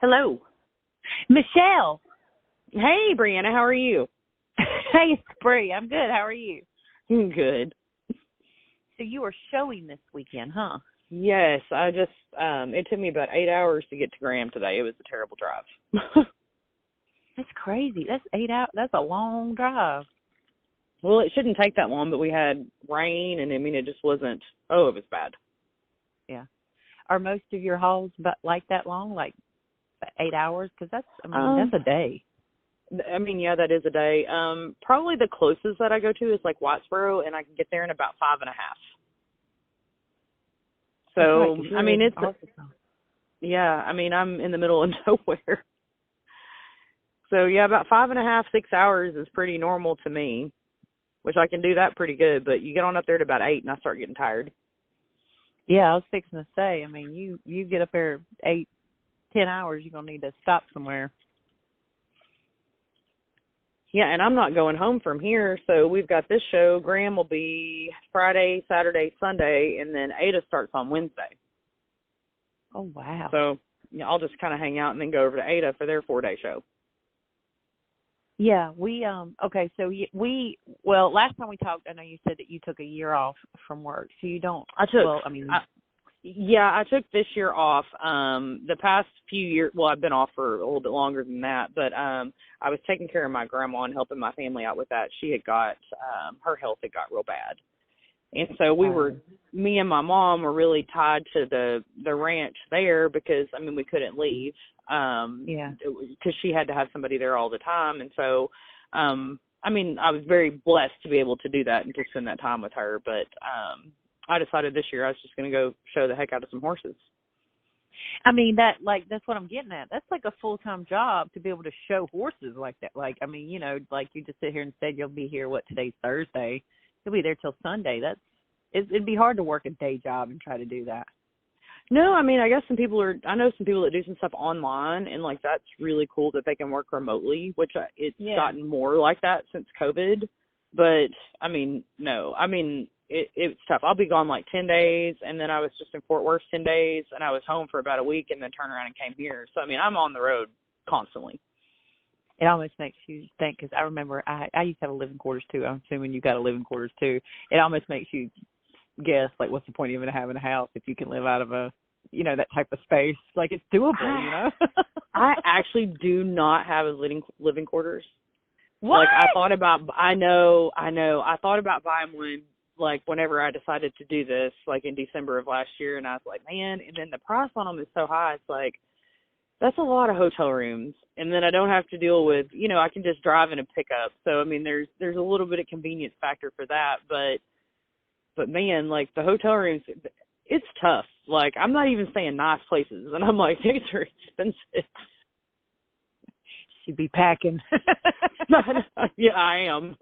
Hello. Michelle. Hey, Brianna. How are you? Hey, Spree. I'm good. How are you? Good. So you are showing this weekend, huh? Yes, I just, it took me about 8 hours to get to Graham today. It was a terrible drive. That's crazy. That's 8 hours. That's a long drive. Well, it shouldn't take that long, but we had rain, and it just wasn't, it was bad. Yeah. Are most of your hauls like that long, like 8 hours? Because that's a day. Yeah, that is a day. Probably the closest that I go to is like Whitesboro, and I can get there in about 5.5. So, right, it's, yeah, I'm in the middle of nowhere. So, yeah, about 5.5, 6 hours is pretty normal to me, which I can do that pretty good. But you get on up there at about 8, and I start getting tired. Yeah, I was fixing to say, you get up there 8, 10 hours, you're going to need to stop somewhere. Yeah, and I'm not going home from here, so we've got this show. Graham will be Friday, Saturday, Sunday, and then Ada starts on Wednesday. Oh, wow. So, yeah, I'll just kind of hang out and then go over to Ada for their 4-day show. Yeah, okay, so last time we talked, I know you said that you took a year off from work, so you don't. I took this year off. The past few years, I've been off for a little bit longer than that, but I was taking care of my grandma and helping my family out with that. She had got, her health had got real bad. And so me and my mom were really tied to the ranch there because, we couldn't leave. Because she had to have somebody there all the time. And so, I was very blessed to be able to do that and to spend that time with her. But I decided this year I was just going to go show the heck out of some horses. That's what I'm getting at. That's like a full-time job to be able to show horses like that. You just sit here and said you'll be here, today's Thursday. You'll be there till Sunday. It'd be hard to work a day job and try to do that. No, I guess I know some people that do some stuff online, and that's really cool that they can work remotely, which it's gotten more like that since COVID. But no, it's tough. I'll be gone 10 days, and then I was just in Fort Worth 10 days, and I was home for about a week, and then turned around and came here. So I'm on the road constantly. It almost makes you think, because I remember I used to have a living quarters too. I'm assuming you got a living quarters too. It almost makes you guess, what's the point of even having a house if you can live out of a, that type of space? It's doable, I actually do not have a living quarters. What? I thought about buying one, whenever I decided to do this, in December of last year, and I was like, man, and then the price on them is so high, it's that's a lot of hotel rooms, and then I don't have to deal with, I can just drive in and pick up. So, there's a little bit of convenience factor for that, but man, the hotel rooms, it's tough. I'm not even staying nice places, and I'm these are expensive. She'd be packing. Yeah, I am.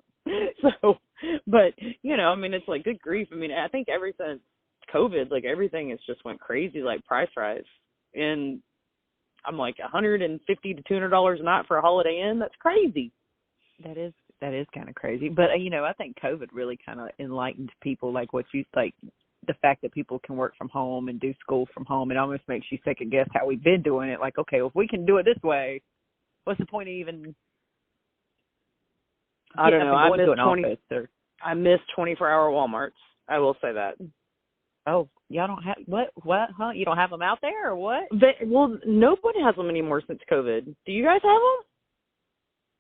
So, but, it's good grief. I think ever since COVID, everything has just went crazy, price rise. And I'm $150 to $200 a night for a Holiday Inn. That's crazy. That is kind of crazy. But, I think COVID really kind of enlightened people, the fact that people can work from home and do school from home. It almost makes you second guess how we've been doing it. Okay, well, if we can do it this way, what's the point of even? I don't know. I miss 24-hour Walmarts. I will say that. Oh, y'all don't have what? Huh? You don't have them out there or what? Nobody has them anymore since COVID. Do you guys have them?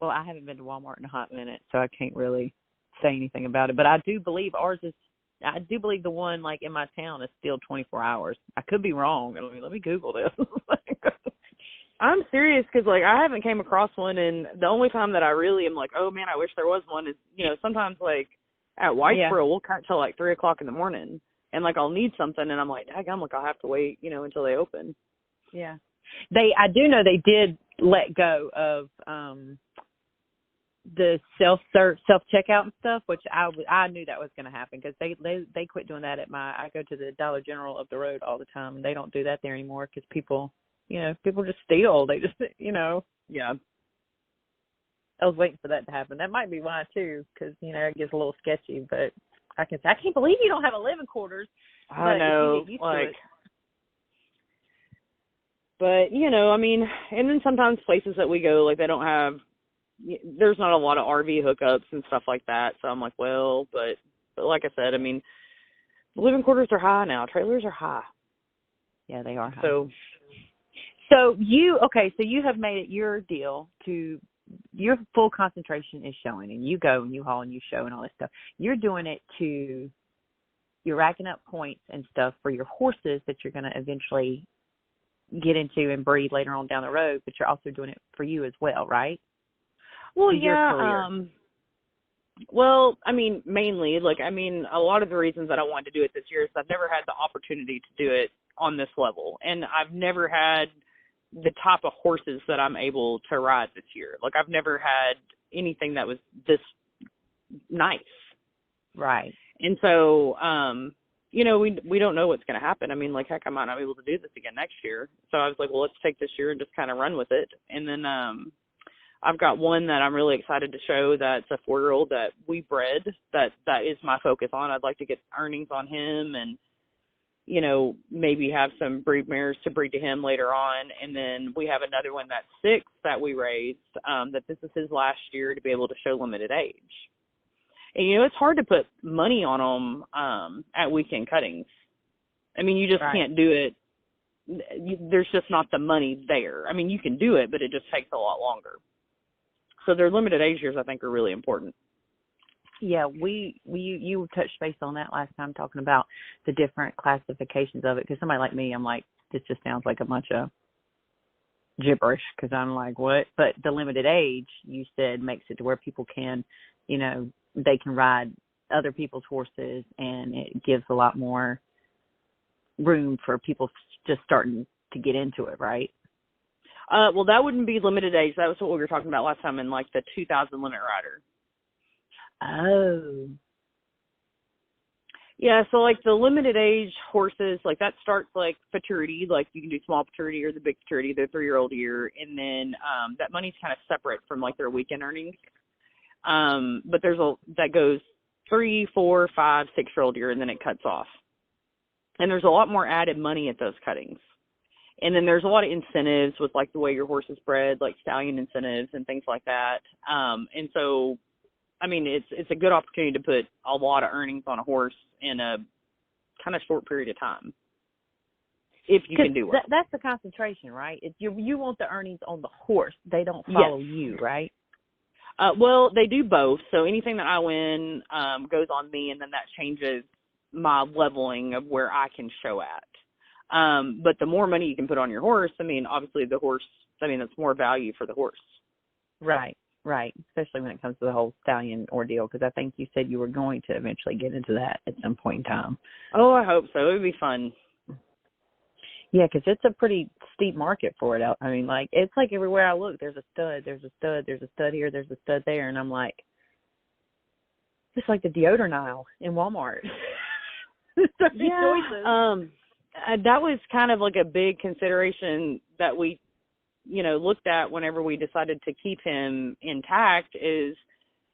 Well, I haven't been to Walmart in a hot minute, so I can't really say anything about it. But I do believe ours is. I do believe the one in my town is still 24 hours. I could be wrong. Let me Google this. I'm serious because I haven't came across one, and the only time that I really am oh man, I wish there was one is sometimes at Whitesboro we'll cut till 3:00 in the morning, and I'll need something, and I'm daggum, I'll have to wait until they open. Yeah, I do know they did let go of the self checkout and stuff, which I knew that was going to happen because they quit doing that I go to the Dollar General up the road all the time, and they don't do that there anymore because people just steal. They just Yeah. I was waiting for that to happen. That might be why too, because it gets a little sketchy. But I can't believe you don't have a living quarters. I know, But, you know, I mean, and then sometimes places that we go, like, they don't have, there's not a lot of RV hookups and stuff like that. So I'm like, well, but like I said, I mean, the living quarters are high now. Trailers are high. Yeah, they are high. So you have made it your deal to, your full concentration is showing, and you go and you haul and you show and all this stuff. You're doing it to, you're racking up points and stuff for your horses that you're going to eventually get into and breed later on down the road, but you're also doing it for you as well, right? Well, yeah. Well, I mean, mainly, like, I mean, a lot of the reasons that I wanted to do it this year is I've never had the opportunity to do it on this level, and I've never had the type of horses that I'm able to ride this year. Like, I've never had anything that was this nice. Right. And so, you know, we don't know what's going to happen. I mean, like, heck, I might not be able to do this again next year. So I was like, well, let's take this year and just kind of run with it. And then I've got one that I'm really excited to show that's a 4-year-old that we bred. That is my focus on. I'd like to get earnings on him and, you know, maybe have some breed mares to breed to him later on. And then we have another one that's 6 that we raised, that this is his last year to be able to show limited age. And, you know, it's hard to put money on them at weekend cuttings. I mean, you just can't do it. There's just not the money there. I mean, you can do it, but it just takes a lot longer. So their limited age years, I think, are really important. Yeah, you touched base on that last time, talking about the different classifications of it. Because somebody like me, I'm like, this just sounds like a bunch of gibberish, because I'm like, what? But the limited age, you said, makes it to where people can, you know, they can ride other people's horses, and it gives a lot more room for people just starting to get into it, right? Well, that wouldn't be limited age. That was what we were talking about last time in, like, the 2000 Limit Rider. Oh. Yeah, so, like, the limited age horses, like, that starts, like, futurity. Like, you can do small futurity or the big futurity, the 3-year-old year. And then that money's kind of separate from, like, their weekend earnings. But that goes 3, 4, 5, 6-year-old year, and then it cuts off. And there's a lot more added money at those cuttings. And then there's a lot of incentives with, like, the way your horse is bred, like stallion incentives and things like that. And so, I mean, it's a good opportunity to put a lot of earnings on a horse in a kind of short period of time, if you can do it. That's the concentration, right? You want the earnings on the horse. They don't follow you, right? Well, they do both. So anything that I win goes on me, and then that changes my leveling of where I can show at. But the more money you can put on your horse, I mean, obviously the horse, I mean, that's more value for the horse. Right. Especially when it comes to the whole stallion ordeal, because I think you said you were going to eventually get into that at some point in time. Oh, I hope so. It would be fun. Yeah, because it's a pretty steep market for it. I mean, like, it's like everywhere I look, there's a stud here, there's a stud there, and I'm like, it's like the deodorant aisle in Walmart. Yeah. That was kind of like a big consideration that we, you know, looked at whenever we decided to keep him intact is,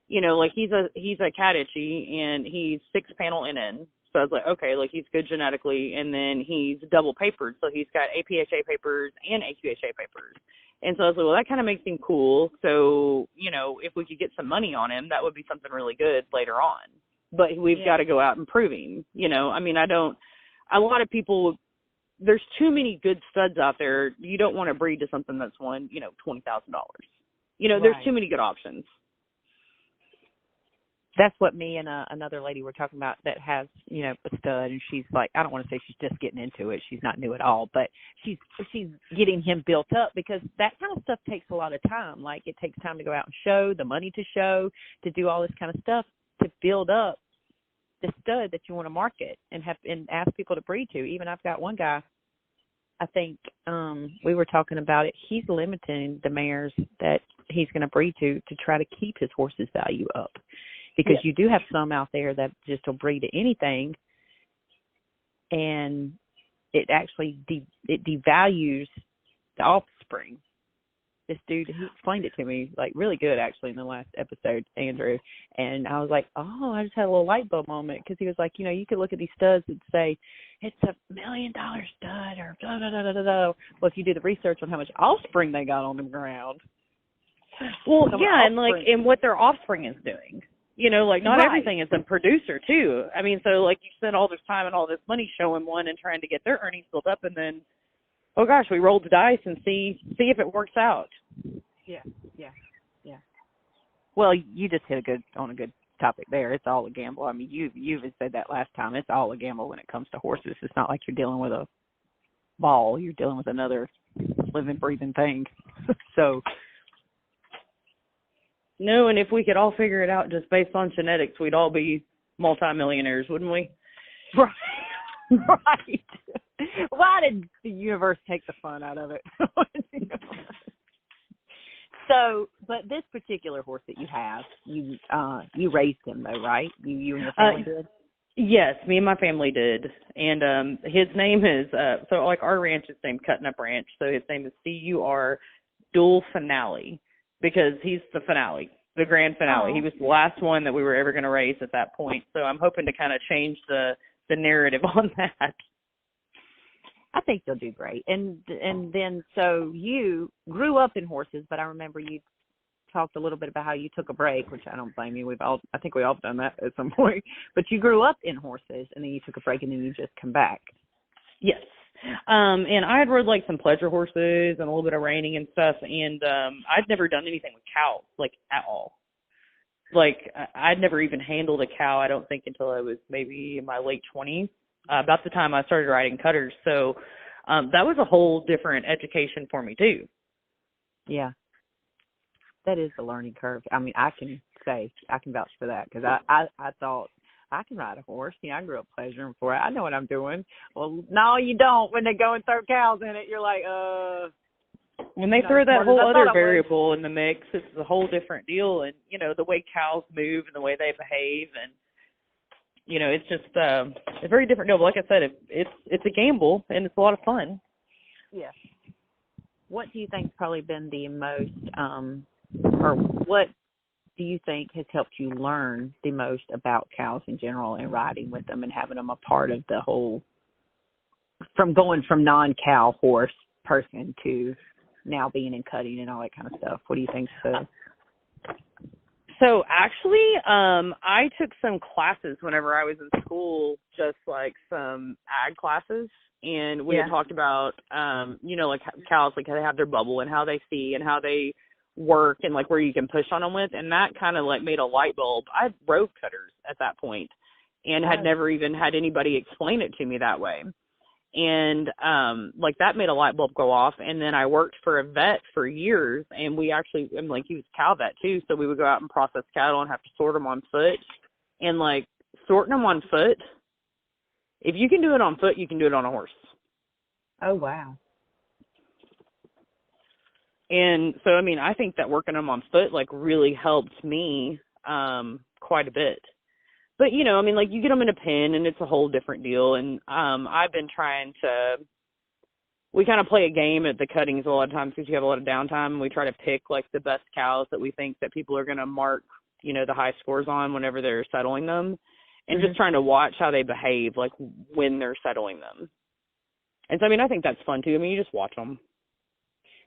you know, like he's a cat itchy and he's 6-panel NN. So I was like, okay, like he's good genetically, and then he's double papered. So he's got APHA papers and AQHA papers. And so I was like, well, that kind of makes him cool. So, you know, if we could get some money on him, that would be something really good later on. But we've got to go out and prove him, you know. I mean, a lot of people, there's too many good studs out there. You don't want to breed to something that's won, you know, $20,000. You know, There's too many good options. That's what me and another lady were talking about that has, you know, a stud, and she's like, I don't want to say she's just getting into it. She's not new at all, but she's getting him built up, because that kind of stuff takes a lot of time. Like, it takes time to go out and show, the money to show, to do all this kind of stuff to build up the stud that you want to market and ask people to breed to. Even I've got one guy, I think we were talking about it. He's limiting the mares that he's going to breed to try to keep his horse's value up, because you do have some out there that just will breed to anything, and it actually it devalues the offspring. this dude, he explained it to me, like, really good, actually, in the last episode, Andrew. And I was like, oh, I just had a little light bulb moment, because he was like, you know, you could look at these studs and say, it's $1 million stud, or blah, blah, blah, blah, blah. Well, if you do the research on how much offspring they got on the ground. Well, yeah, and what their offspring is doing. You know, like, not everything is a producer, too. I mean, so, like, you spend all this time and all this money showing one and trying to get their earnings built up, and then, oh gosh, we roll the dice and see if it works out. Yeah. Well, you just hit on a good topic there. It's all a gamble. I mean, you even said that last time. It's all a gamble when it comes to horses. It's not like you're dealing with a ball. You're dealing with another living, breathing thing. So. No, and if we could all figure it out just based on genetics, we'd all be multimillionaires, wouldn't we? Right. Right. Why did the universe take the fun out of it? So, but this particular horse that you have, you raised him though, right? You and your family did? Yes, me and my family did. And his name is, so like our ranch is named Cutting Up Ranch, so his name is CUR Dual Finale, because he's the finale, the grand finale. Oh. He was the last one that we were ever going to raise at that point, so I'm hoping to kind of change the narrative on that. I think you'll do great. And then, so you grew up in horses, but I remember you talked a little bit about how you took a break, which I don't blame you. I think we all done that at some point. But you grew up in horses, and then you took a break, and then you just come back. Yes. And I had rode like some pleasure horses and a little bit of reining and stuff, and I'd never done anything with cows, like, at all. Like, I'd never even handled a cow, I don't think, until I was maybe in my late 20s. About the time I started riding cutters. So that was a whole different education for me, too. Yeah. That is the learning curve. I mean, I can vouch for that, because I thought, I can ride a horse. You know, I grew up pleasuring for it. I know what I'm doing. Well, no, you don't. When they go and throw cows in it, you're like, When they throw that whole other variable in the mix, it's a whole different deal. And, you know, the way cows move and the way they behave, and, you know, it's just a very different deal. But like I said, it's a gamble, and it's a lot of fun. Yeah. What do you think's probably been the most, or what do you think has helped you learn the most about cows in general and riding with them and having them a part of the whole, from going from non-cow horse person to now being in cutting and all that kind of stuff? What do you think? So actually, I took some classes whenever I was in school, just like some ag classes, and we had talked about, you know, like cows, like how they have their bubble and how they see and how they work and like where you can push on them with, and that kind of like made a light bulb. I rode cutters at that point and had never even had anybody explain it to me that way. And like that made a light bulb go off. And then I worked for a vet for years, and we actually, and like he was a cow vet too, so we would go out and process cattle and have to sort them on foot. And like sorting them on foot, if you can do it on foot, you can do it on a horse. Oh, wow. And so, I mean, I think that working them on foot like really helped me quite a bit. But, you know, I mean, like you get them in a pen and it's a whole different deal. And I've been trying to, we kind of play a game at the cuttings a lot of times because you have a lot of downtime, and we try to pick like the best cows that we think that people are going to mark, you know, the high scores on whenever they're settling them, and just trying to watch how they behave, like when they're settling them. And so, I mean, I think that's fun too. I mean, you just watch them.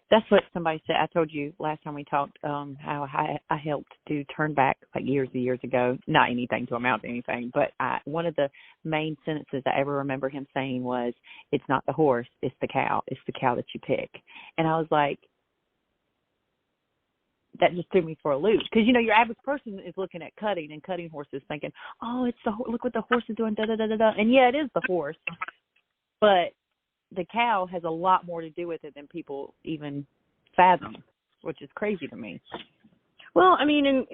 That's what somebody said. I told you last time we talked how I helped do turnback like years and years ago. Not anything to amount to anything, but one of the main sentences I ever remember him saying was, "It's not the horse, it's the cow. It's the cow that you pick." And I was like, that just threw me for a loop, because you know your average person is looking at cutting and cutting horses, thinking, "Oh, it's look what the horse is doing." Da da da da da. And yeah, it is the horse, but the cow has a lot more to do with it than people even fathom, which is crazy to me. Well, I mean,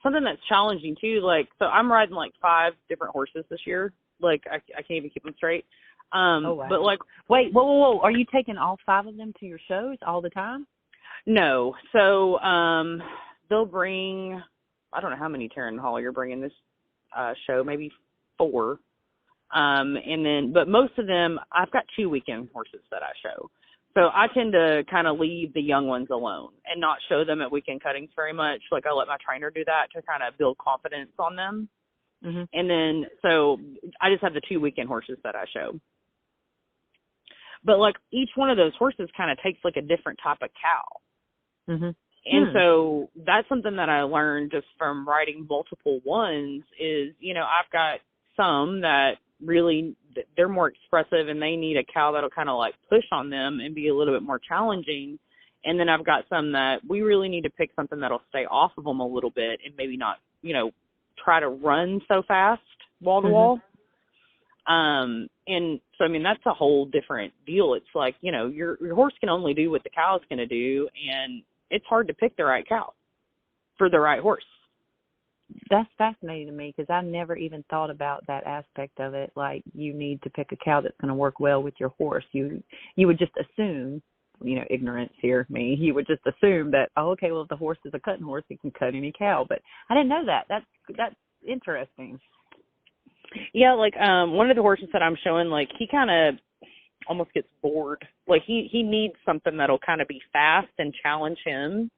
something that's challenging too, like, so I'm riding like 5 different horses this year. Like, I can't even keep them straight. Oh, wow. But like, wait, whoa. Are you taking all 5 of them to your shows all the time? No. So, they'll bring, I don't know how many Taryn Hall you're bringing this show, maybe 4. And then, but most of them, I've got 2 weekend horses that I show. So I tend to kind of leave the young ones alone and not show them at weekend cuttings very much. Like I let my trainer do that to kind of build confidence on them. Mm-hmm. And then, so I just have the 2 weekend horses that I show. But like each one of those horses kind of takes like a different type of cow. Mm-hmm. And so that's something that I learned just from riding multiple ones is, you know, I've got some that really, they're more expressive and they need a cow that'll kind of like push on them and be a little bit more challenging. And then I've got some that we really need to pick something that'll stay off of them a little bit and maybe not, you know, try to run so fast wall to wall. And so, I mean, that's a whole different deal. It's like, you know, your horse can only do what the cow's going to do. And it's hard to pick the right cow for the right horse. That's fascinating to me because I never even thought about that aspect of it. Like you need to pick a cow that's going to work well with your horse. You would just assume, you know, ignorance here, me. You would just assume that, oh, okay, well, if the horse is a cutting horse, he can cut any cow. But I didn't know that. That's interesting. Yeah, like one of the horses that I'm showing, like he kind of almost gets bored. Like he needs something that'll kind of be fast and challenge him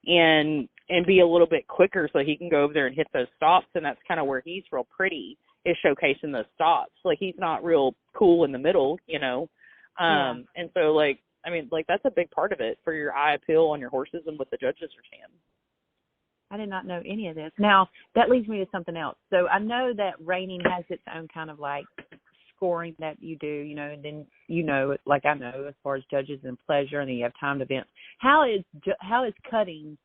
and be a little bit quicker so he can go over there and hit those stops. And that's kind of where he's real pretty, is showcasing those stops. Like he's not real cool in the middle, you know. And so like, I mean, like that's a big part of it for your eye appeal on your horses and what the judges are seeing. I did not know any of this. Now, that leads me to something else. So I know that reining has its own kind of like scoring that you do, you know, and then, you know, like I know as far as judges and pleasure, and then you have timed events. How is cutting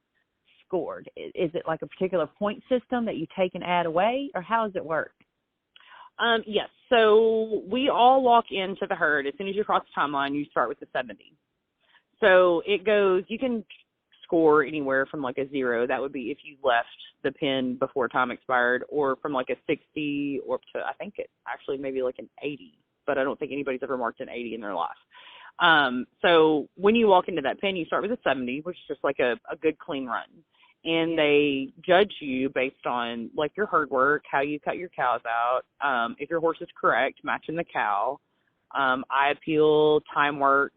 scored? Is it like a particular point system that you take and add away, or how does it work? Yes. So we all walk into the herd. As soon as you cross the timeline, you start with the 70. So it goes, you can score anywhere from like a 0. That would be if you left the pen before time expired, or from like a 60 or to, I think it's actually maybe like an 80, but I don't think anybody's ever marked an 80 in their life. So when you walk into that pen, you start with a 70, which is just like a good clean run. And they judge you based on like your herd work, how you cut your cows out, if your horse is correct, matching the cow, eye appeal, time worked,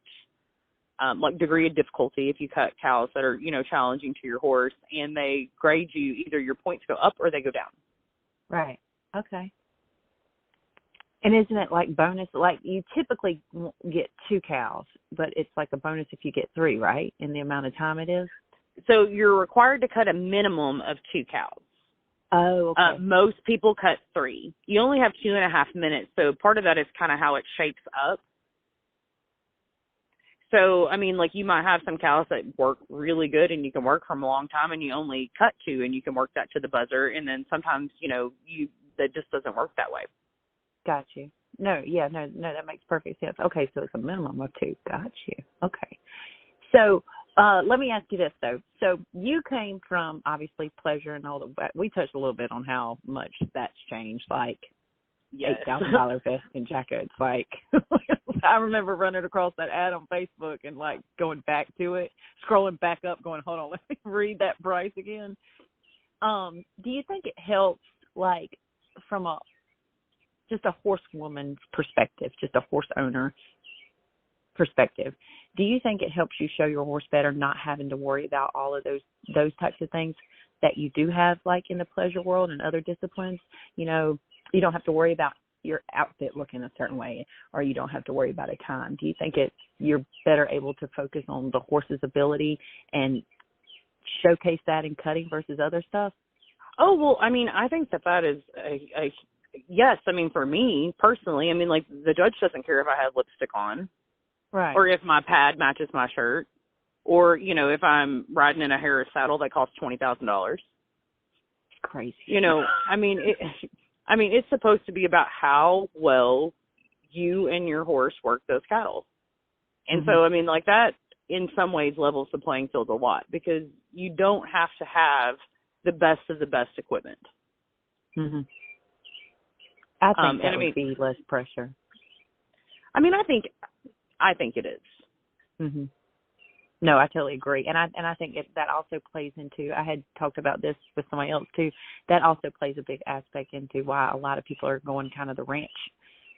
like degree of difficulty if you cut cows that are, you know, challenging to your horse, and they grade you, either your points go up or they go down. Right. Okay. And isn't it like bonus? Like you typically get 2 cows, but it's like a bonus if you get 3, right? In the amount of time it is? So you're required to cut a minimum of 2 cows. Oh, okay. Most people cut 3. You only have 2.5 minutes, so part of that is kind of how it shapes up. So, I mean, like you might have some cows that work really good and you can work from a long time and you only cut 2 and you can work that to the buzzer. And then sometimes, you know, that just doesn't work that way. Got you. No, that makes perfect sense. Okay, so it's a minimum of 2. Got you. Okay. So let me ask you this, though. So you came from, obviously, pleasure and all that. We touched a little bit on how much that's changed, like Yes. $8,000 vest and jackets. Like, I remember running across that ad on Facebook and, like, going back to it, scrolling back up, going, hold on, let me read that price again. Do you think it helps, like, from just a horsewoman's perspective, just a horse owner perspective, do you think it helps you show your horse better, not having to worry about all of those types of things that you do have, like in the pleasure world and other disciplines? You know, you don't have to worry about your outfit looking a certain way, or you don't have to worry about a time. Do you think you're better able to focus on the horse's ability and showcase that in cutting versus other stuff? Oh, well, I mean, I think that is a yes. I mean, for me personally, I mean, like the judge doesn't care if I have lipstick on. Right. Or if my pad matches my shirt, or, you know, if I'm riding in a Harris saddle that costs $20,000. Crazy. You know, I mean, it's supposed to be about how well you and your horse work those cattle. And so, I mean, like that in some ways levels the playing field a lot, because you don't have to have the best of the best equipment. Mm-hmm. I think that would be less pressure. I mean, I think it is. Mm-hmm. No, I totally agree. And I think that also plays into, I had talked about this with somebody else too, that also plays a big aspect into why a lot of people are going kind of the ranch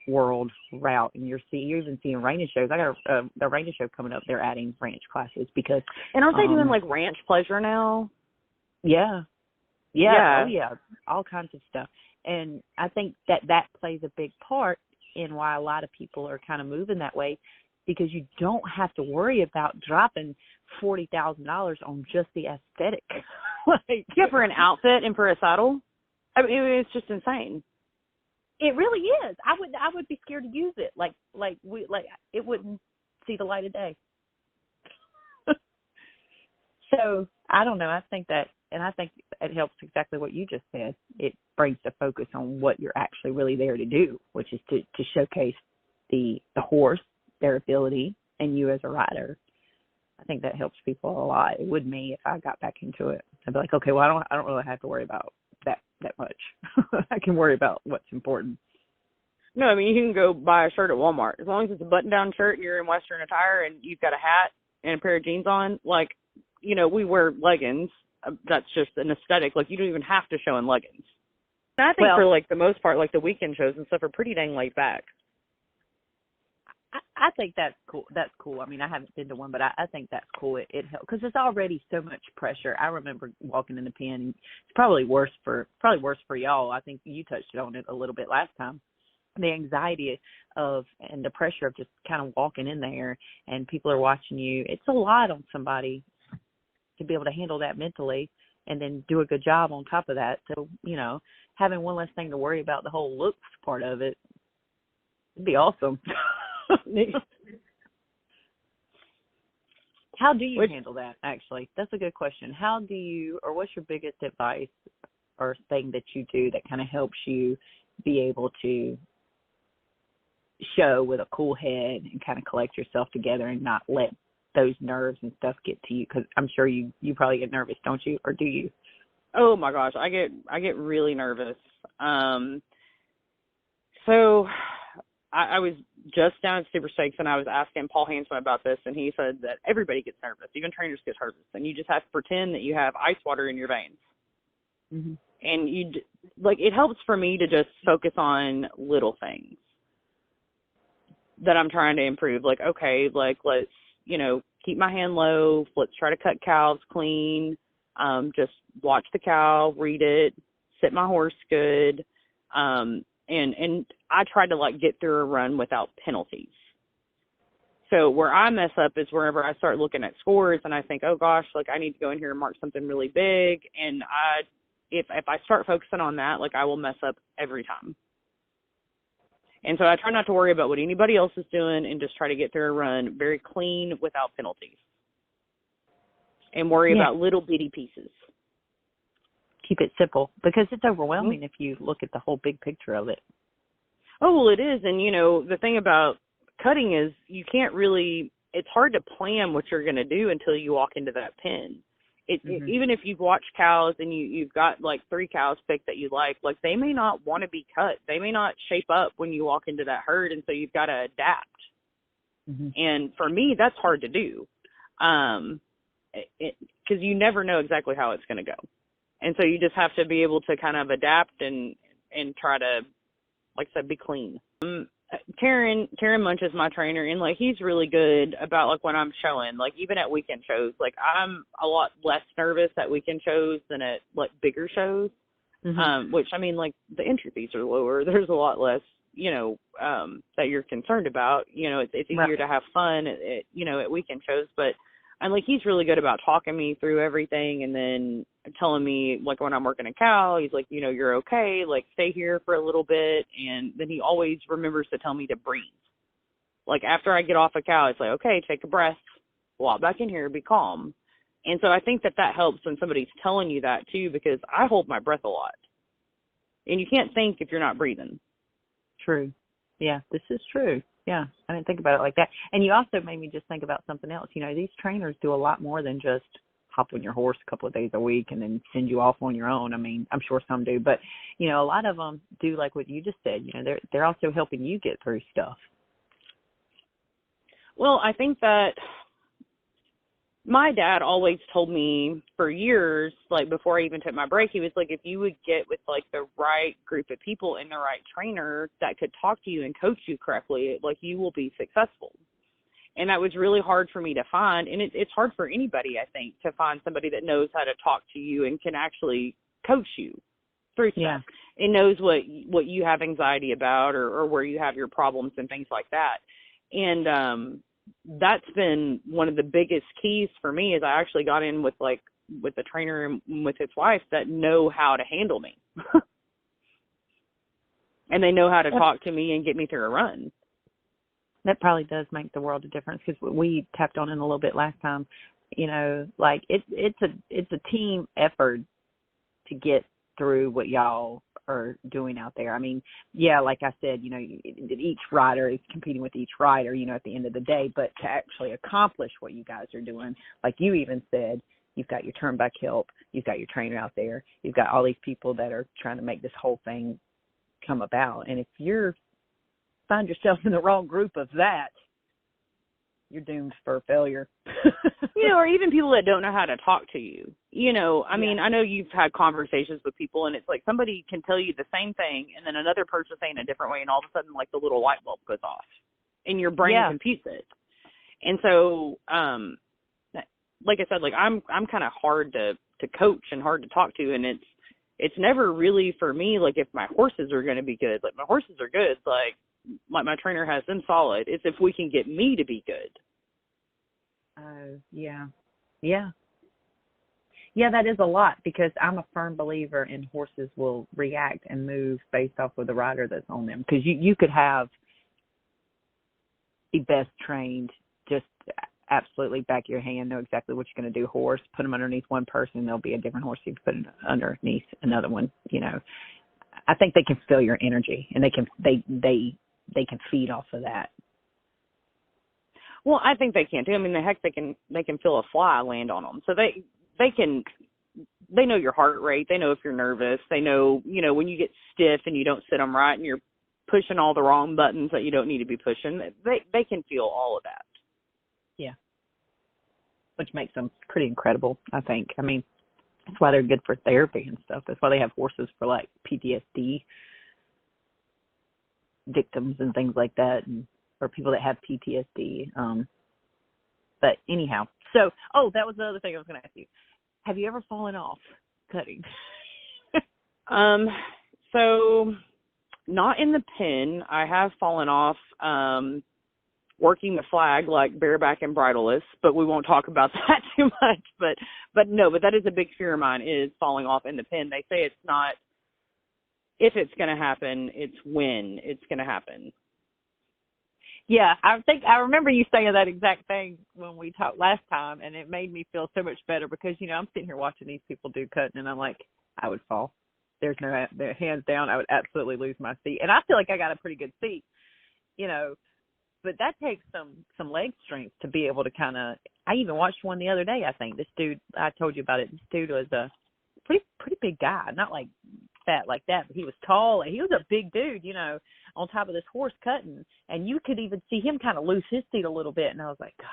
world route, and you're even seeing reining shows. I got the reining show coming up. They're adding ranch classes because, and aren't they doing like ranch pleasure now? Yeah. Oh yeah, all kinds of stuff. And I think that plays a big part in why a lot of people are kind of moving that way, because you don't have to worry about dropping $40,000 on just the aesthetic. Like, yeah, for an outfit and for a saddle. I mean, it's just insane. It really is. I would be scared to use it. Like it wouldn't see the light of day. So I don't know. I think it helps exactly what you just said. It brings the focus on what you're actually really there to do, which is to showcase the horse, their ability, and you as a rider. I think that helps people a lot. It would me if I got back into it. I'd be like, okay, well, I don't really have to worry about that much. I can worry about what's important. No, I mean, you can go buy a shirt at Walmart. As long as it's a button-down shirt and you're in Western attire and you've got a hat and a pair of jeans on, like, you know, we wear leggings. That's just an aesthetic. Like, you don't even have to show in leggings. And I think for, like, the most part, like, the weekend shows and stuff are pretty dang laid back. I think that's cool. That's cool. I mean, I haven't been to one, but I think that's cool. It helps because there's already so much pressure. I remember walking in the pen, and it's probably worse for y'all. I think you touched on it a little bit last time. The anxiety and the pressure of just kind of walking in there and people are watching you. It's a lot on somebody to be able to handle that mentally and then do a good job on top of that. So, you know, having one less thing to worry about, the whole looks part of it, would be awesome. How do you handle that, actually? That's a good question. What's your biggest advice or thing that you do that kind of helps you be able to show with a cool head and kind of collect yourself together and not let those nerves and stuff get to you? Because I'm sure you probably get nervous, don't you? Or do you? Oh my gosh, I get really nervous. So I was just down at Super Stakes and I was asking Paul Hanson about this, and he said that everybody gets nervous, even trainers get nervous, and you just have to pretend that you have ice water in your veins. Mm-hmm. And it helps for me to just focus on little things that I'm trying to improve. Like, okay, like, let's, you know, keep my hand low. Let's try to cut calves clean. Just watch the cow, read it, sit my horse good. And I try to, like, get through a run without penalties. So where I mess up is wherever I start looking at scores and I think, oh gosh, like, I need to go in here and mark something really big. And if I start focusing on that, like, I will mess up every time. And so I try not to worry about what anybody else is doing and just try to get through a run very clean without penalties. And worry about little bitty pieces. Keep it simple, because it's overwhelming if you look at the whole big picture of it. Oh, well, it is. And, you know, the thing about cutting is you can't really, it's hard to plan what you're going to do until you walk into that pen. Even if you've watched cows and you've got, like, 3 cows picked that you like, they may not want to be cut. They may not shape up when you walk into that herd, and so you've got to adapt. Mm-hmm. And for me, that's hard to do because you never know exactly how it's going to go. And so you just have to be able to kind of adapt and try to, like I said, be clean. Karen Munch is my trainer, and, like, he's really good about, like, when I'm showing, like, even at weekend shows. Like, I'm a lot less nervous at weekend shows than at, like, bigger shows, which, I mean, like, the entry fees are lower. There's a lot less, you know, that you're concerned about. You know, it's easier to have fun at weekend shows, but I'm like, he's really good about talking me through everything and then telling me, like, when I'm working a cow, he's like, you know, you're okay, like, stay here for a little bit. And then he always remembers to tell me to breathe. Like, after I get off a cow, it's like, okay, take a breath, walk back in here, be calm. And so I think that helps when somebody's telling you that too, because I hold my breath a lot. And you can't think if you're not breathing. True. Yeah, this is true. Yeah, I didn't think about it like that. And you also made me just think about something else. You know, these trainers do a lot more than just hop on your horse a couple of days a week and then send you off on your own. I mean, I'm sure some do, but, you know, a lot of them do like what you just said. You know, they're also helping you get through stuff. Well, I think that my dad always told me for years, like before I even took my break, he was like, if you would get with like the right group of people and the right trainer that could talk to you and coach you correctly, like you will be successful. And that was really hard for me to find. And it's hard for anybody, I think, to find somebody that knows how to talk to you and can actually coach you through stuff and knows what you have anxiety about or where you have your problems and things like that. And that's been one of the biggest keys for me is I actually got in with the trainer and with his wife that know how to handle me. And they know how to talk to me and get me through a run. That probably does make the world of difference because we tapped on it a little bit last time. You know, like it's a team effort to get through what y'all are doing out there. I mean, yeah, like I said, you know, each rider is competing with each rider, you know, at the end of the day, but to actually accomplish what you guys are doing, like you even said, you've got your turnback help, you've got your trainer out there, you've got all these people that are trying to make this whole thing come about. And if you're find yourself in the wrong group of that, you're doomed for failure. You know, or even people that don't know how to talk to you. You know, I mean, I know you've had conversations with people and it's like somebody can tell you the same thing and then another person saying a different way and all of a sudden like the little light bulb goes off and your brain computes it. And so, like I said, like I'm kind of hard to coach and hard to talk to, and it's never really for me like if my horses are going to be good. Like my horses are good, like my trainer has them solid. It's if we can get me to be good. Yeah, that is a lot because I'm a firm believer in horses will react and move based off of the rider that's on them. Because you could have the best trained, just absolutely back of your hand, know exactly what you're going to do horse, put them underneath one person, there'll be a different horse you put underneath another one. You know, I think they can feel your energy and they can feed off of that. Well, I think they can too. I mean, they can feel a fly land on them. So they know your heart rate. They know if you're nervous. They know, you know, when you get stiff and you don't sit them right and you're pushing all the wrong buttons that you don't need to be pushing. They can feel all of that. Yeah. Which makes them pretty incredible, I think. I mean, that's why they're good for therapy and stuff. That's why they have horses for like PTSD victims and things like that, and or people that have PTSD. But anyhow, so that was the other thing I was going to ask you. Have you ever fallen off cutting? So not in the pen. I have fallen off working the flag, like bareback and bridleless, but we won't talk about that too much. But that is a big fear of mine, is falling off in the pen. They say it's not if it's going to happen, it's when it's going to happen. Yeah, I think I remember you saying that exact thing when we talked last time, and it made me feel so much better because, you know, I'm sitting here watching these people do cutting, and I'm like, I would fall. There's no, hands down, I would absolutely lose my seat. And I feel like I got a pretty good seat, you know, but that takes some leg strength to be able to kind of, I even watched one the other day, I think. This dude, I told you about it, this dude was a pretty big guy, not like fat like that, but he was tall, and he was a big dude, you know, on top of this horse cutting, and you could even see him kind of lose his seat a little bit, and I was like, gosh,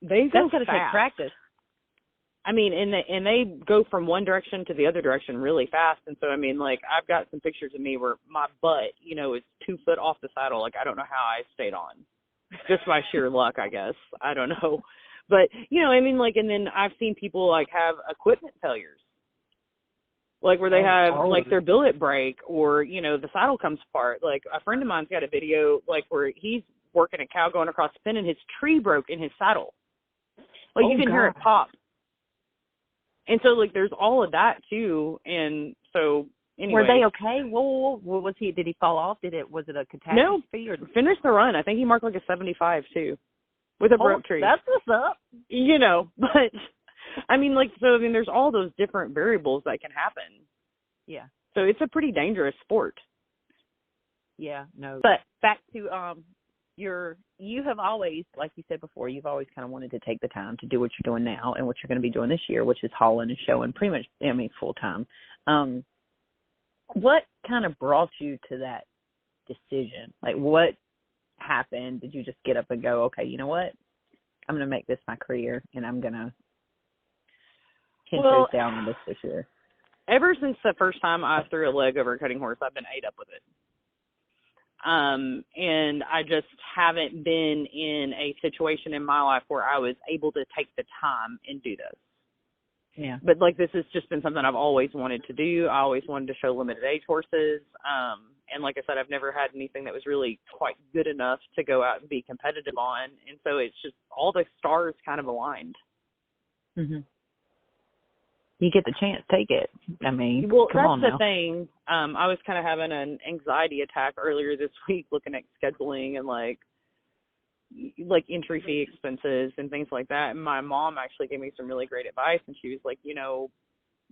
that's going to take practice. I mean, and they go from one direction to the other direction really fast, and so, I mean, like, I've got some pictures of me where my butt, you know, is 2 foot off the saddle. Like, I don't know how I stayed on. Just by sheer luck, I guess. I don't know. But, you know, I mean, like, and then I've seen people, like, have equipment failures. Like where they have like their billet break, or, you know, the saddle comes apart. Like a friend of mine's got a video like where he's working a cow going across the pen and his tree broke in his saddle. Like you can hear it pop. And so like there's all of that too. And so anyway. Were they okay? Whoa, was he? Did he fall off? Was it a catastrophe? No, or finished the run. I think he marked like a 75 too, with a broke tree. That's what's up. You know, but. I mean, like, so, I mean, there's all those different variables that can happen. Yeah. So it's a pretty dangerous sport. Yeah, no. But back to you have always, like you said before, you've always kind of wanted to take the time to do what you're doing now and what you're going to be doing this year, which is hauling and showing pretty much, I mean, full time. What kind of brought you to that decision? Like, what happened? Did you just get up and go, okay, you know what? I'm gonna make this my career, and I'm gonna 10 Well, toes down on this year. ever since the first time I threw a leg over a cutting horse, I've been ate up with it. And I just haven't been in a situation in my life where I was able to take the time and do this. Yeah. But like, this has just been something I've always wanted to do. I always wanted to show limited age horses. And like I said, I've never had anything that was really quite good enough to go out and be competitive on. And so it's just all the stars kind of aligned. Mhm. You get the chance, take it. I mean, well, come on that's now. the thing. I was kind of having an anxiety attack earlier this week looking at scheduling and like entry fee expenses and things like that. And my mom actually gave me some really great advice, and she was like, you know,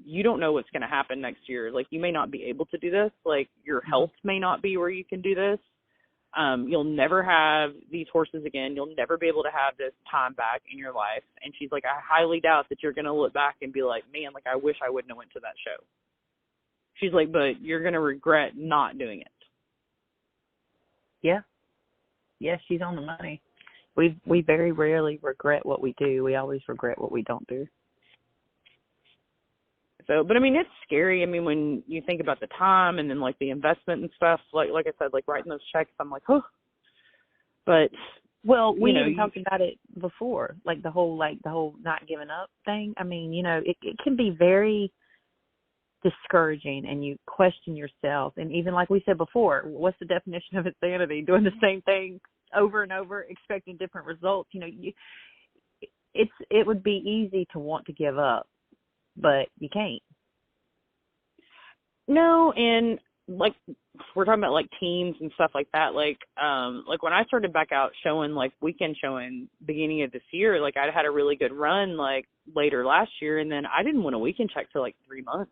you don't know what's going to happen next year. Like, you may not be able to do this. Like, your health may not be where you can do this. You'll never have these horses again. You'll never be able to have this time back in your life. And she's like, I highly doubt that you're going to look back and be like, man, like, I wish I wouldn't have went to that show. She's like, but you're going to regret not doing it. Yeah. Yeah, she's on the money. We very rarely regret what we do. We always regret what we don't do. So, but I mean, it's scary. I mean, when you think about the time and then like the investment and stuff, like I said, like writing those checks, I'm like, oh, but well, we even talked about it before, like the whole not giving up thing. I mean, you know, it can be very discouraging, and you question yourself. And even like we said before, what's the definition of insanity? Doing the same thing over and over, expecting different results. You know, it would be easy to want to give up, but you can't. No, and like we're talking about like teams and stuff like that. Like when I started back out showing, like weekend showing beginning of this year, like I'd had a really good run like later last year, and then I didn't win a weekend check for like 3 months.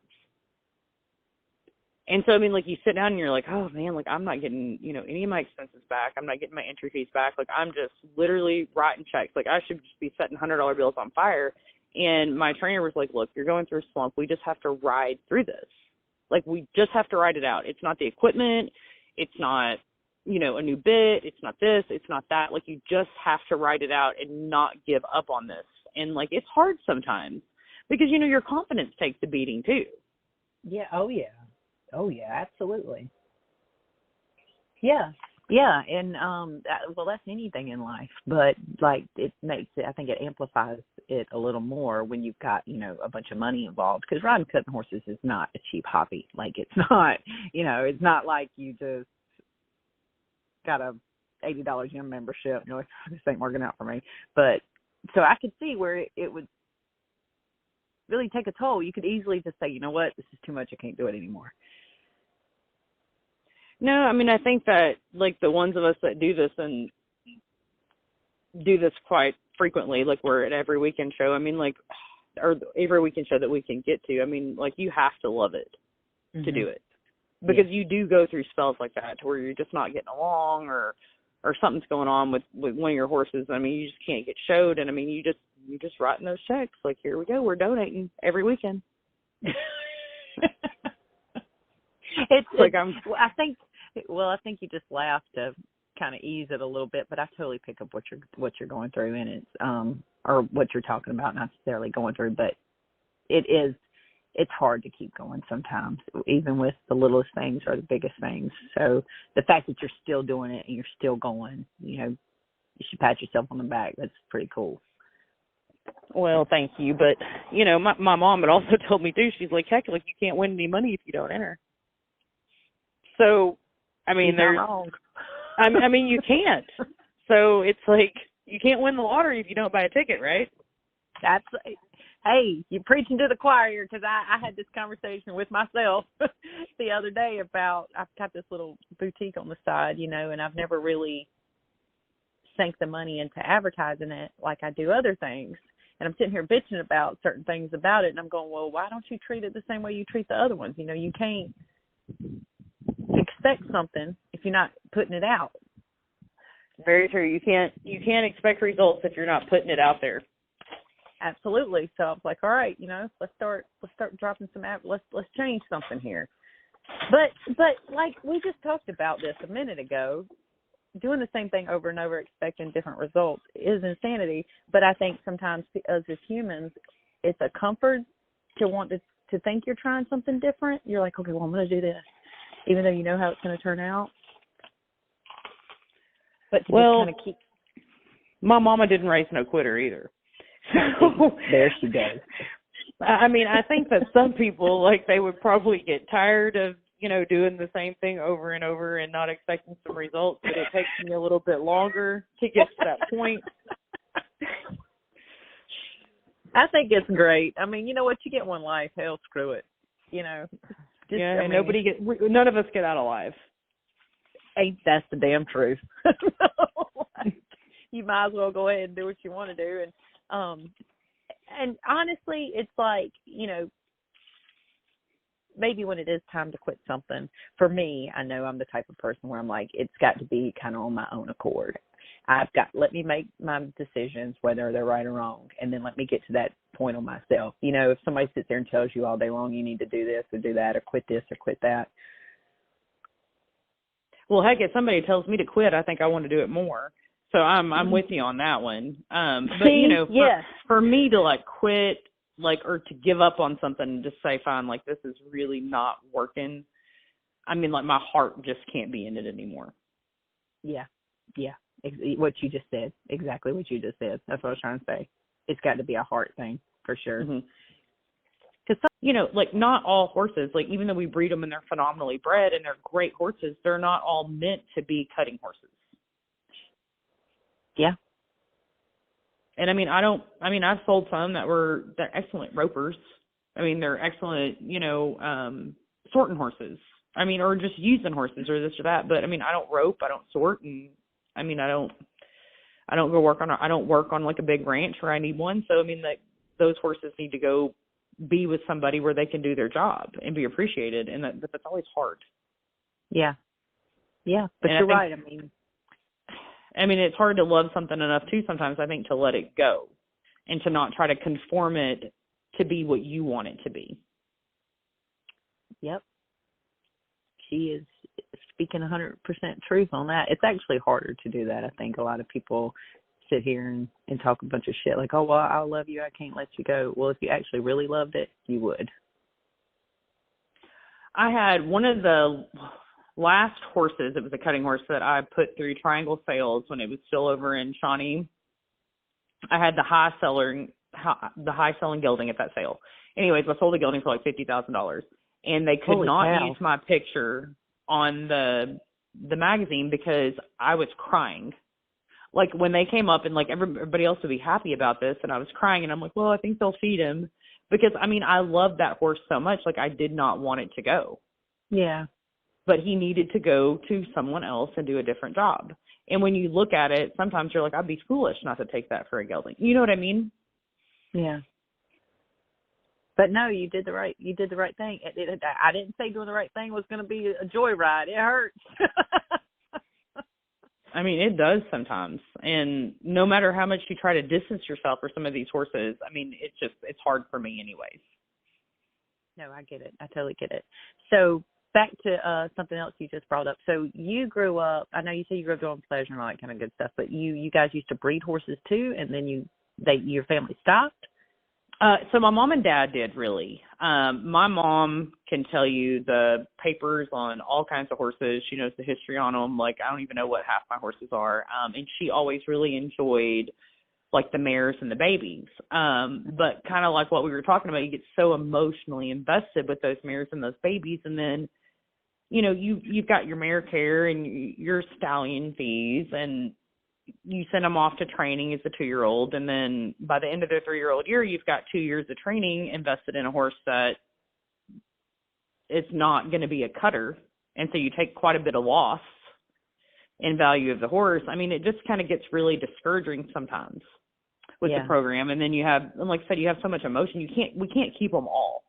And so, I mean, like you sit down and you're like, oh man, like I'm not getting, you know, any of my expenses back. I'm not getting my entry fees back. Like I'm just literally writing checks. Like I should just be setting $100 bills on fire. And my trainer was like, look, you're going through a slump. We just have to ride through this. Like, we just have to ride it out. It's not the equipment. It's not, you know, a new bit. It's not this. It's not that. Like, you just have to ride it out and not give up on this. And, like, it's hard sometimes because, you know, your confidence takes a beating, too. Yeah. Oh, yeah. Oh, yeah. Absolutely. Yeah. Yeah. And, well, that's anything in life. But, like, it makes it, I think it amplifies it a little more when you've got, you know, a bunch of money involved, because riding cutting horses is not a cheap hobby. Like, it's not, you know, it's not like you just got a $80 gym membership. No, this ain't working out for me. But so I could see where it would really take a toll. You could easily just say, you know what, this is too much. I can't do it anymore. No, I mean, I think that, like, the ones of us that do this and do this quite frequently, like we're at every weekend show, I mean, like, or every weekend show that we can get to, I mean, like, you have to love it to do it, because you do go through spells like that to where you're just not getting along, or something's going on with one of your horses. I mean, you just can't get showed, and I mean, you just writing those checks, like, here we go, we're donating every weekend. I think you just laugh to kind of ease it a little bit, but I totally pick up what you're going through, and it's or what you're talking about, not necessarily going through, but it's hard to keep going sometimes, even with the littlest things or the biggest things. So the fact that you're still doing it and you're still going, you know, you should pat yourself on the back. That's pretty cool. Well, thank you, but you know, my mom had also told me too. She's like, heck, like, you can't win any money if you don't enter. So, I mean, You're not wrong. I mean, you can't. So it's like, you can't win the lottery if you don't buy a ticket, right? Hey, you're preaching to the choir, because I had this conversation with myself the other day about, I've got this little boutique on the side, you know, and I've never really sank the money into advertising it like I do other things. And I'm sitting here bitching about certain things about it, and I'm going, well, why don't you treat it the same way you treat the other ones? You know, you can't expect something if you're not putting it out. Very true. You can't expect results if you're not putting it out there. Absolutely. So I was like, all right, you know, let's start dropping some let's change something here. But like we just talked about this a minute ago, doing the same thing over and over, expecting different results is insanity. But I think sometimes us as humans, it's a comfort to want to think you're trying something different. You're like, okay, well, I'm going to do this, even though you know how it's going to turn out. But to just kind of keep. My mama didn't raise no quitter either. So, there she goes. I mean, I think that some people, like, they would probably get tired of, you know, doing the same thing over and over and not expecting some results, but it takes me a little bit longer to get to that point. I think it's great. I mean, you know what? You get one life. Hell, screw it. You know. None of us get out alive. Ain't that's the damn truth. Like, you might as well go ahead and do what you want to do. And honestly, it's like, you know, maybe when it is time to quit something, for me, I know I'm the type of person where I'm like, it's got to be kind of on my own accord. Let me make my decisions, whether they're right or wrong, and then let me get to that point on myself. You know, if somebody sits there and tells you all day long, you need to do this or do that or quit this or quit that. Well, heck, if somebody tells me to quit, I think I want to do it more. So I'm with you on that one. But, you know, for me to, like, quit, like, or to give up on something and just say, fine, like, this is really not working, I mean, like, my heart just can't be in it anymore. Yeah. What you just said, exactly what you just said. That's what I was trying to say. It's got to be a heart thing for sure. Mm-hmm. Because, you know, like, not all horses, like, even though we breed them and they're phenomenally bred and they're great horses, they're not all meant to be cutting horses. Yeah. And I've sold some they're excellent ropers. I mean, they're excellent, you know, sorting horses. I mean, or just using horses or this or that. But I mean, I don't rope, I don't sort. And I mean, I don't work on like a big ranch where I need one. So, I mean, like, those horses need to go be with somebody where they can do their job and be appreciated. And that's always hard. Yeah. Yeah. But you're right. I mean, it's hard to love something enough, too, sometimes, I think, to let it go and to not try to conform it to be what you want it to be. Yep. She is speaking 100% truth on that. It's actually harder to do that. I think a lot of people sit here and talk a bunch of shit like, oh, well, I love you, I can't let you go. Well, if you actually really loved it, you would. I had one of the last horses, it was a cutting horse that I put through Triangle Sales when it was still over in Shawnee. I had the high selling gelding at that sale. Anyways, I sold the gelding for like $50,000, and they could not use my picture on the magazine because I was crying. Like, when they came up and like everybody else would be happy about this, and I was crying, and I'm like, well, I think they'll feed him because I mean, I loved that horse so much. Like, I did not want it to go. Yeah. But he needed to go to someone else and do a different job. And when you look at it, sometimes you're like, I'd be foolish not to take that for a gelding. You know what I mean? Yeah. But no, you did the right thing. I didn't say doing the right thing was going to be a joyride. It hurts. I mean, it does sometimes. And no matter how much you try to distance yourself from some of these horses, I mean, it's hard for me anyways. No, I get it. I totally get it. So back to something else you just brought up. So you grew up, I know you said you grew up doing pleasure and all that kind of good stuff, but you guys used to breed horses too, and then your family stopped? So my mom and dad did, really. My mom can tell you the papers on all kinds of horses. She knows the history on them. Like, I don't even know what half my horses are. And she always really enjoyed, like, the mares and the babies. But kind of like what we were talking about, you get so emotionally invested with those mares and those babies. And then, you know, you've got your mare care and your stallion fees, and you send them off to training as a 2-year-old, and then by the end of their 3-year-old year, you've got 2 years of training invested in a horse that it's not going to be a cutter, and so you take quite a bit of loss in value of the horse. I mean, it just kind of gets really discouraging sometimes with the program, and then you have, like I said, you have so much emotion. We can't keep them all.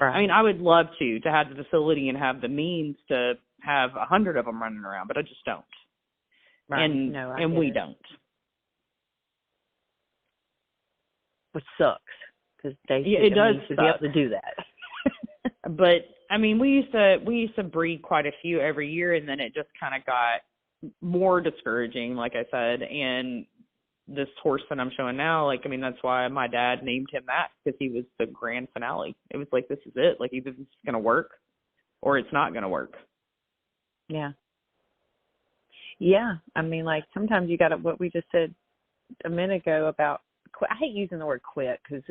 Right. I mean, I would love to have the facility and have the means to have 100 of them running around, but I just don't. Right. And we don't. Which sucks, because it does to be able to do that. But I mean, we used to breed quite a few every year, and then it just kind of got more discouraging, like I said. And this horse that I'm showing now, like, I mean, that's why my dad named him that, because he was the grand finale. It was like, this is it. Like, either this is going to work or it's not going to work. Yeah. Yeah. I mean, like, sometimes you got to, what we just said a minute ago about, I hate using the word quit, because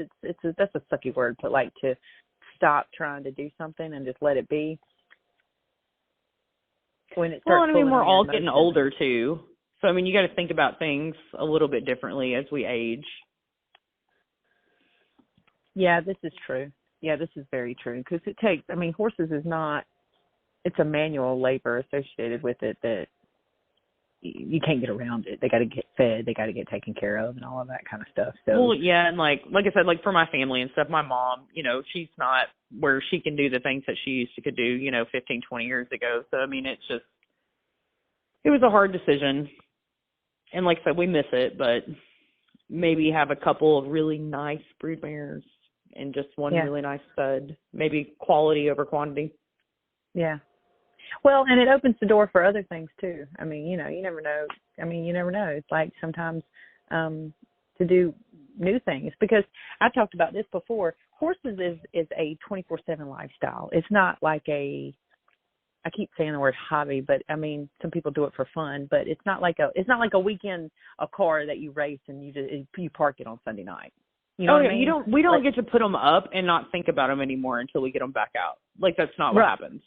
that's a sucky word, but like to stop trying to do something and just let it be. When it starts, well, I mean, we're all getting older too. So, I mean, you got to think about things a little bit differently as we age. Yeah, this is true. Yeah, this is very true, because it takes, I mean, horses is not, it's a manual labor associated with it that you can't get around it. They got to get fed, they got to get taken care of, and all of that kind of stuff. So, well, yeah, and like I said, like for my family and stuff, my mom, you know, she's not where she can do the things that she used to could do, you know, 15, 20 years ago. So, I mean, it was a hard decision. And like I said, we miss it, but maybe have a couple of really nice brood mares and just one really nice stud, maybe quality over quantity. Yeah. Well, and it opens the door for other things too. I mean, you know, you never know. I mean, you never know. It's like sometimes to do new things, because I talked about this before. Horses is a 24/7 lifestyle. It's not like I keep saying the word hobby, but I mean, some people do it for fun, but it's not like a weekend, a car that you race and you park it on Sunday night. You know what I mean? We don't get to put them up and not think about them anymore until we get them back out. Like, that's not what happens.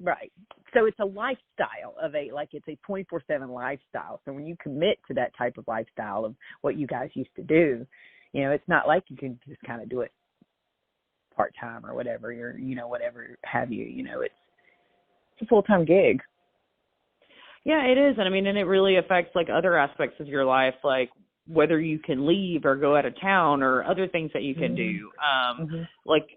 Right. So it's a lifestyle it's a 24/7 lifestyle. So when you commit to that type of lifestyle of what you guys used to do, you know, it's not like you can just kind of do it part-time or whatever, whatever have you, you know, it's a full-time gig. Yeah, it is. And I mean, and it really affects like other aspects of your life, like whether you can leave or go out of town or other things that you can do. Like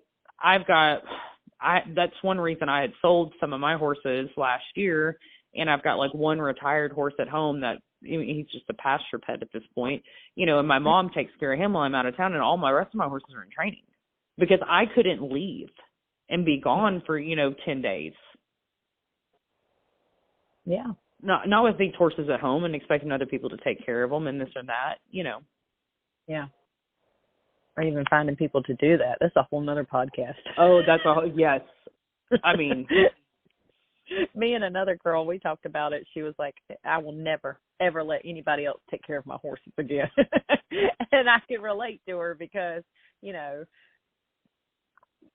that's one reason I had sold some of my horses last year, and I've got like one retired horse at home that, I mean, he's just a pasture pet at this point, you know, and my mom takes care of him while I'm out of town, and all my rest of my horses are in training because I couldn't leave and be gone for, 10 days. Yeah. Not with these horses at home and expecting other people to take care of them and this or that, Yeah. Or even finding people to do that. That's a whole nother podcast. Oh, yes. I mean, me and another girl, we talked about it. She was like, I will never, ever let anybody else take care of my horses again. And I can relate to her because,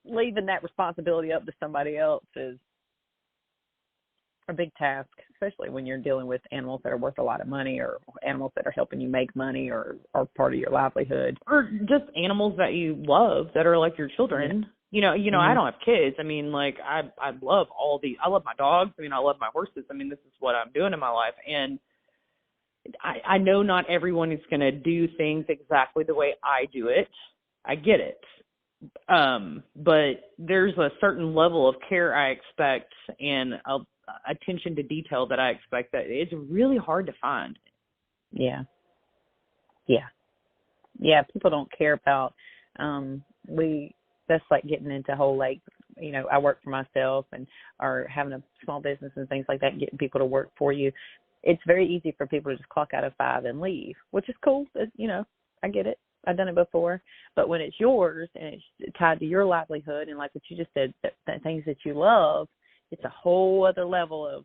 leaving that responsibility up to somebody else is a big task, especially when you're dealing with animals that are worth a lot of money or animals that are helping you make money or are part of your livelihood. Or just animals that you love that are like your children. Yeah. I don't have kids. I mean, like, I love I love my dogs. I mean, I love my horses. I mean, this is what I'm doing in my life. And I know not everyone is going to do things exactly the way I do it. I get it. But there's a certain level of care I expect and attention to detail that I expect that it's really hard to find. Yeah. People don't care about, that's like getting into whole, like, I work for myself or having a small business and things like that, and getting people to work for you. It's very easy for people to just clock out at 5 and leave, which is cool. I get it. I've done it before. But when it's yours and it's tied to your livelihood and like what you just said, that things that you love, it's a whole other level of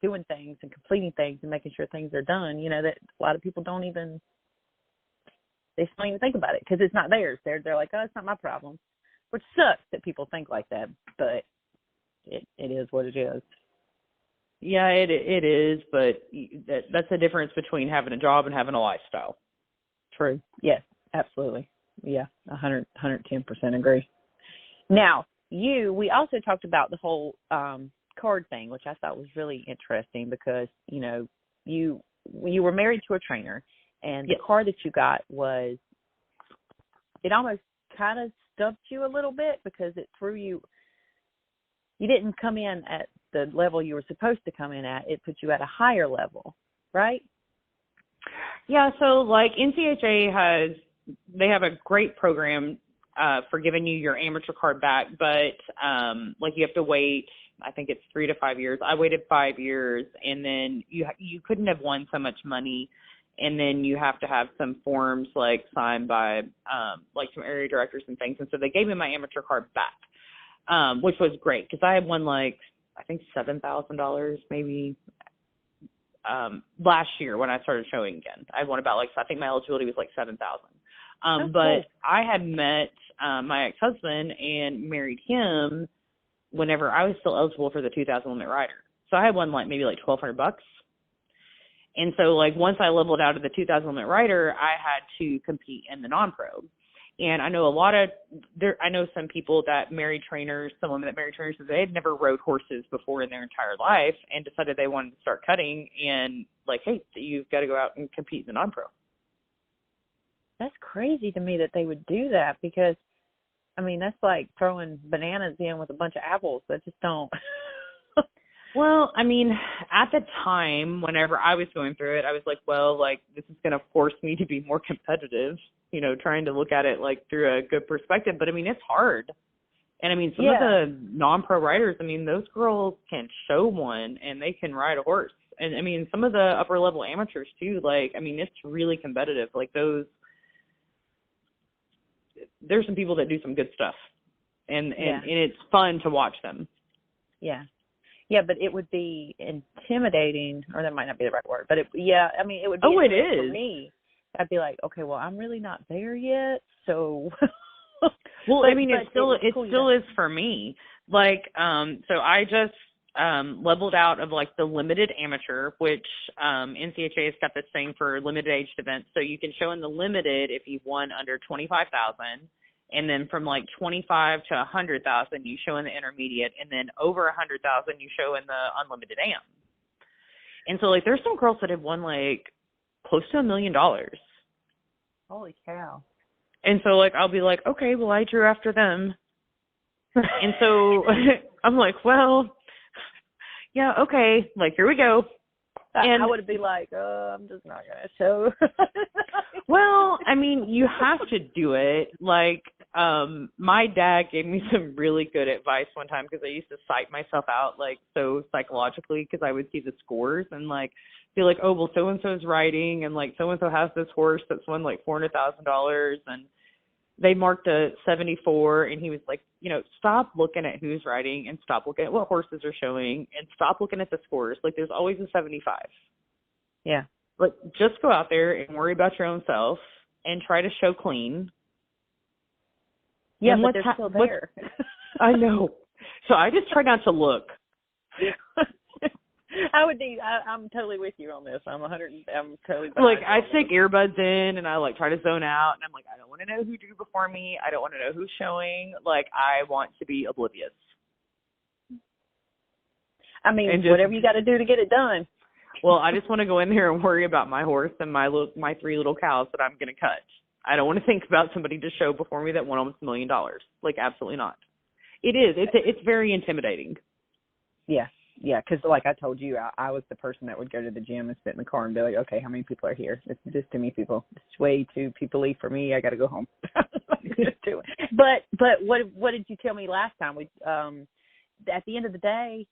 doing things and completing things and making sure things are done, that a lot of people don't even think about it because it's not theirs. They're like, oh, it's not my problem, which sucks that people think like that, but it is what it is. Yeah, it is, but that's the difference between having a job and having a lifestyle. True. Yes, absolutely. Yeah, 110% agree. Now, we also talked about the whole card thing, which I thought was really interesting because, you were married to a trainer, and the card that you got it almost kind of stumped you a little bit because it threw you didn't come in at the level you were supposed to come in at. It put you at a higher level, right? Yeah, so like NCHA they have a great program for giving you your amateur card back, but like you have to wait I think it's 3 to 5 years. I waited 5 years, and then you couldn't have won so much money, and then you have to have some forms like signed by like some area directors and things. And so they gave me my amateur card back, which was great because I had won like I think $7,000 maybe last year when I started showing again. I won about like I think my eligibility was like 7,000. But cool. I had met my ex-husband and married him whenever I was still eligible for the 2,000 limit rider. So I had won like maybe like $1,200. And so like once I leveled out of the 2,000 limit rider, I had to compete in the non-pro. And I know I know some people that married trainers, some women that married trainers, they had never rode horses before in their entire life and decided they wanted to start cutting and like, hey, you've got to go out and compete in the non-pro. That's crazy to me that they would do that because, I mean, that's like throwing bananas in with a bunch of apples. That just don't. Well, I mean, at the time, whenever I was going through it, I was like, well, like, this is going to force me to be more competitive, you know, trying to look at it, like, through a good perspective. But, I mean, it's hard. And, I mean, some of the non-pro riders, I mean, those girls can show one and they can ride a horse. And, I mean, some of the upper-level amateurs, too, like, I mean, it's really competitive. Like, there's some people that do some good stuff. And it's fun to watch them. Yeah. Yeah, but it would be intimidating, or that might not be the right word, but I mean, it would be intimidating for me. I'd be like, okay, well, I'm really not there yet, so. Well, I mean, it still is for me. Like, so I just leveled out of like the limited amateur, which NCHA has got this thing for limited aged events. So you can show in the limited if you've won under 25,000. And then from like 25 to 100,000, you show in the intermediate, and then over 100,000, you show in the unlimited AM. And so like, there's some girls that have won like close to $1 million. Holy cow! And so like, I'll be like, okay, well, I drew after them, and so I'm like, well, yeah, okay, like here we go. And I would be like, I'm just not gonna show. Well, I mean, you have to do it. Like, my dad gave me some really good advice one time because I used to psych myself out, like, so psychologically because I would see the scores and, like, be like, oh, well, so-and-so's riding and, like, so-and-so has this horse that's won, like, $400,000 and they marked a 74 and he was like, you know, stop looking at who's riding and stop looking at what horses are showing and stop looking at the scores. Like, there's always a 75. Yeah. Like, just go out there and worry about your own self and try to show clean. Yeah, but they're still there. I know. So I just try not to look. I'm totally with you on this. I'm totally like, I stick earbuds in and I like try to zone out and I'm like, I don't want to know who drew before me. I don't want to know who's showing. Like, I want to be oblivious. I mean, whatever you got to do to get it done. Well, I just want to go in there and worry about my horse and my 3 little cows that I'm going to cut. I don't want to think about somebody to show before me that won almost $1 million. Like, absolutely not. It is. It's very intimidating. Yeah. Yeah, because like I told you, I was the person that would go to the gym and sit in the car and be like, okay, how many people are here? It's just too many people. It's way too people-y for me. I got to go home. But what did you tell me last time? We at the end of the day,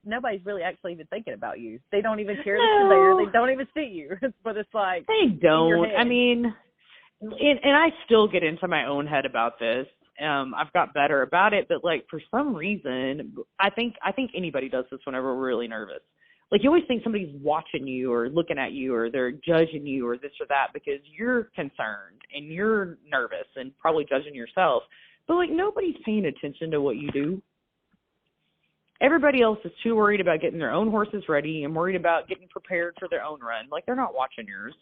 nobody's really actually even thinking about you. They don't even care that you're there. They don't even see you. But it's like they don't. I mean, and I still get into my own head about this. I've got better about it, but like for some reason, I think anybody does this whenever we're really nervous. Like, you always think somebody's watching you or looking at you or they're judging you or this or that because you're concerned and you're nervous and probably judging yourself. But like, nobody's paying attention to what you do. Everybody else is too worried about getting their own horses ready and worried about getting prepared for their own run. Like, they're not watching yours.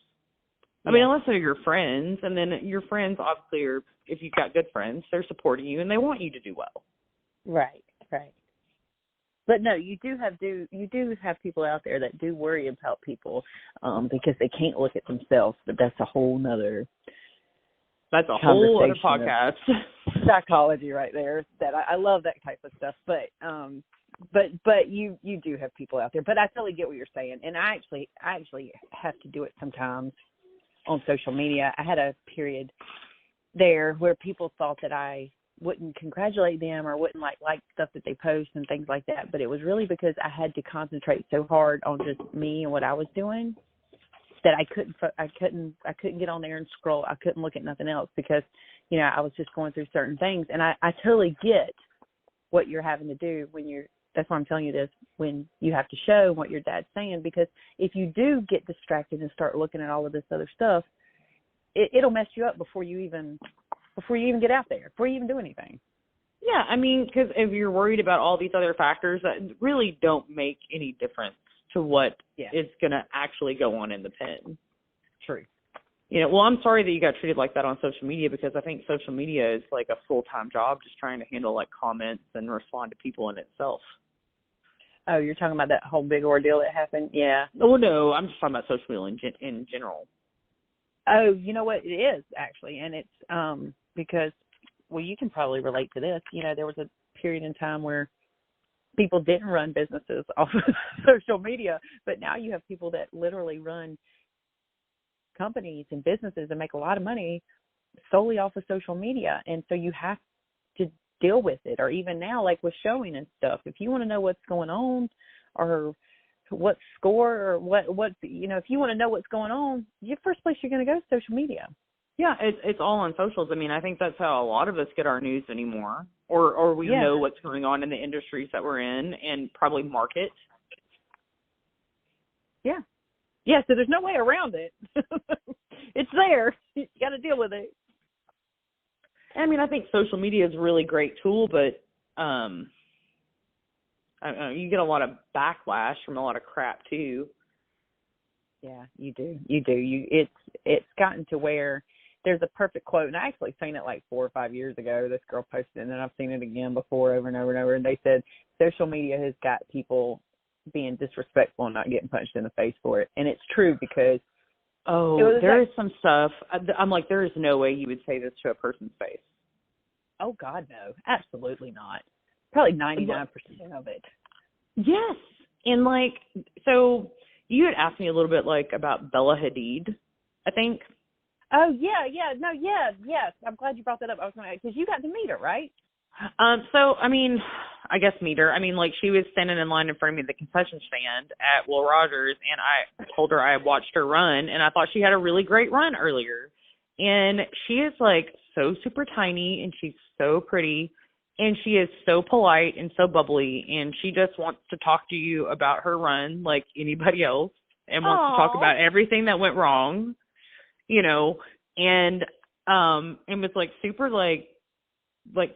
I mean, unless they're your friends, and then your friends obviously are, if you've got good friends, they're supporting you and they want you to do well. Right. But no, you do have people out there that do worry about people because they can't look at themselves. But that's a whole nother. That's a whole other podcast. Psychology right there. That I love that type of stuff. But you do have people out there. But I totally get what you're saying, and I actually have to do it sometimes. On social media, I had a period there where people thought that I wouldn't congratulate them or wouldn't like stuff that they post and things like that. But it was really because I had to concentrate so hard on just me and what I was doing that I couldn't get on there and scroll. I couldn't look at nothing else because, you know, I was just going through certain things. And I totally get what you're having to do that's why I'm telling you this, when you have to show what your dad's saying, because if you do get distracted and start looking at all of this other stuff, it'll mess you up before you even get out there, before you even do anything. Yeah, I mean, because if you're worried about all these other factors that really don't make any difference to what is going to actually go on in the pen. True. You know, well, I'm sorry that you got treated like that on social media, because I think social media is like a full-time job just trying to handle like comments and respond to people in itself. Oh, you're talking about that whole big ordeal that happened? Yeah. Oh, no, I'm just talking about social media in general. Oh, you know what? It is, actually. And it's because, well, you can probably relate to this. You know, there was a period in time where people didn't run businesses off of social media, but now you have people that literally run companies and businesses and make a lot of money solely off of social media. And so you have to deal with it. Or even now, like with showing and stuff, if you want to know what's going on or what score or what you know, if you want to know what's going on, the first place you're going to go is social media. Yeah, it's all on socials. I mean, I think that's how a lot of us get our news anymore, or we know what's going on in the industries that we're in and probably market. Yeah. Yeah, so there's no way around it. It's there. You got to deal with it. I mean, I think social media is a really great tool, but I don't know, you get a lot of backlash from a lot of crap too. Yeah, you do. It's gotten to where there's a perfect quote, and I actually seen it like 4 or 5 years ago. This girl posted it, and then I've seen it again before over and over and over, and they said social media has got people being disrespectful and not getting punched in the face for it. And it's true, because there is some stuff. I'm like, there is no way you would say this to a person's face. Oh, God, no. Absolutely not. Probably 99% of it. Yes. And, like, so you had asked me a little bit, like, about Bella Hadid, I think. Oh, yeah. No, yes. I'm glad you brought that up. I was going to, because you got to meet her, right? So, I mean, I guess meet her. I mean, like, she was standing in line in front of me at the concession stand at Will Rogers, and I told her I watched her run, and I thought she had a really great run earlier. And she is, like, so super tiny, and she's so pretty, and she is so polite and so bubbly, and she just wants to talk to you about her run like anybody else, and wants to talk about everything that went wrong, you know, and was, like, super, like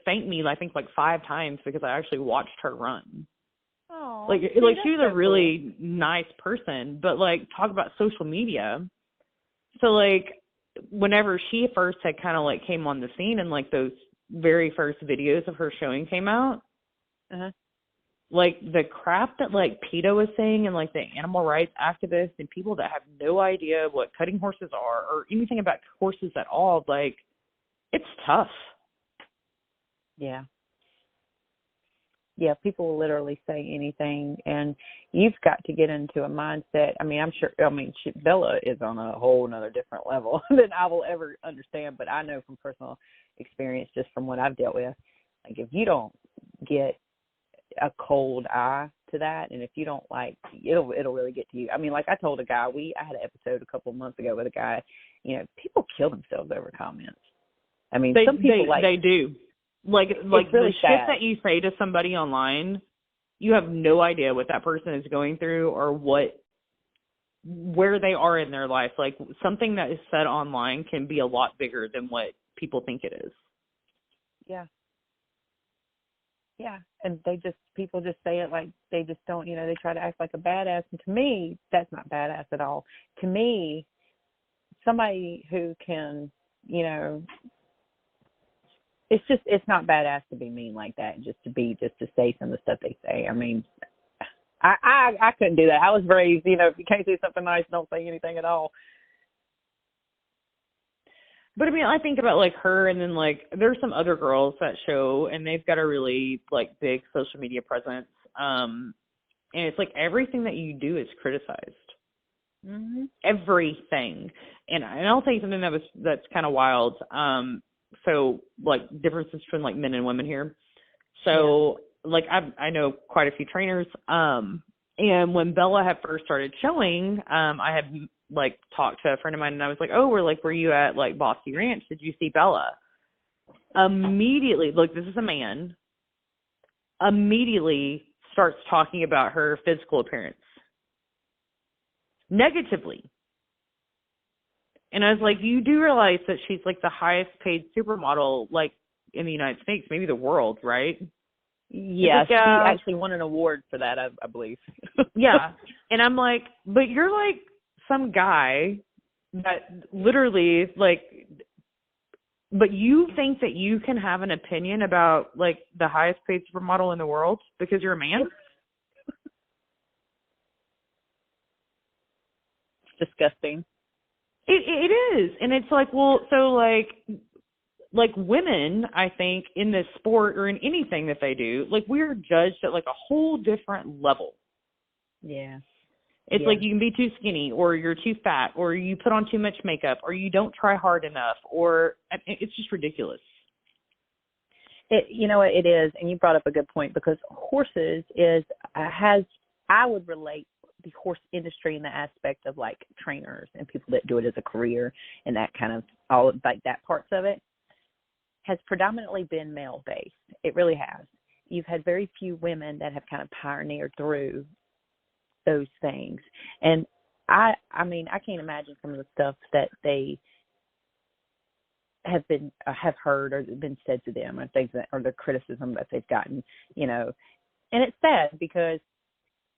thanked me, I think, like 5 times because I actually watched her run. Oh, like she was a really nice person, but, like, talk about social media. So, like, whenever she first had kind of, like, came on the scene and, like, those very first videos of her showing came out, like, the crap that, like, PETA was saying and, like, the animal rights activists and people that have no idea what cutting horses are or anything about horses at all, like, it's tough. Yeah. Yeah, people will literally say anything, and you've got to get into a mindset. I mean, Bella is on a whole nother different level than I will ever understand, but I know from personal experience, just from what I've dealt with, like, if you don't get a cold eye to that, and if you don't, like, it'll really get to you. I mean, like, I told a guy, I had an episode a couple of months ago with a guy, you know, people kill themselves over comments. I mean, some people they do. Like really the shit sad that you say to somebody online, you have no idea what that person is going through or where they are in their life. Like, something that is said online can be a lot bigger than what people think it is. Yeah. Yeah. And people just say it like they just don't, you know, they try to act like a badass. And to me, that's not badass at all. To me, somebody who can, you know, it's not badass to be mean like that, just to say some of the stuff they say. I mean, I couldn't do that. I was raised, you know, if you can't say something nice, don't say anything at all. But I mean, I think about, like, her, and then, like, there's some other girls that show, and they've got a really, like, big social media presence. And it's like everything that you do is criticized. Mm-hmm. Everything. And I'll tell you something that's kind of wild. so like differences between like men and women here. So like I know quite a few trainers. And when Bella had first started showing, I had like talked to a friend of mine and I was like, oh, were you at like Boston Ranch? Did you see Bella? Immediately, look, this is a man, immediately starts talking about her physical appearance negatively. And I was like, you do realize that she's like the highest paid supermodel like in the United States, maybe the world, right? Yeah, like, she actually won an award for that, I believe. Yeah. And I'm like, but you're like some guy that literally like, but you think that you can have an opinion about like the highest paid supermodel in the world because you're a man? It's disgusting. It is. And it's like, well, so like women, I think, in this sport or in anything that they do, like we're judged at like a whole different level. Yeah. It's like you can be too skinny or you're too fat or you put on too much makeup or you don't try hard enough or it's just ridiculous. You know what it is, and you brought up a good point because horses I would relate the horse industry in the aspect of like trainers and people that do it as a career and that kind of all like that parts of it has predominantly been male based. It really has. You've had very few women that have kind of pioneered through those things. And I mean, I can't imagine some of the stuff that they have heard or been said to them or things that, or the criticism that they've gotten, you know, and it's sad because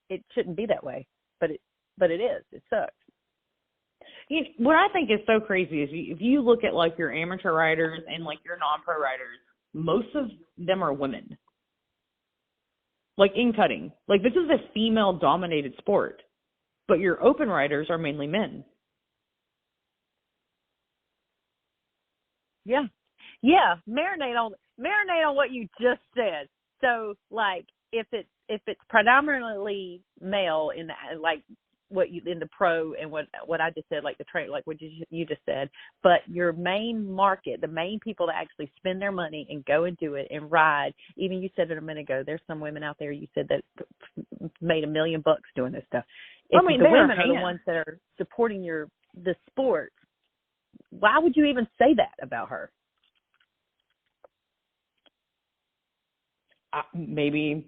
it shouldn't be that way, but it is. It sucks. What I think is so crazy is if you look at like your amateur riders and like your non-pro riders, most of them are women. Like in cutting, like this is a female-dominated sport, but your open riders are mainly men. Yeah. Marinate on what you just said. So, like, if it's predominantly male in the like what you in the pro and what I just said, like the trade, like what you just said, but your main market, the main people that actually spend their money and go and do it and ride. Even you said it a minute ago. There's some women out there you said that made $1 million doing this stuff. If the women are the ones that are supporting the sport, why would you even say that about her? Maybe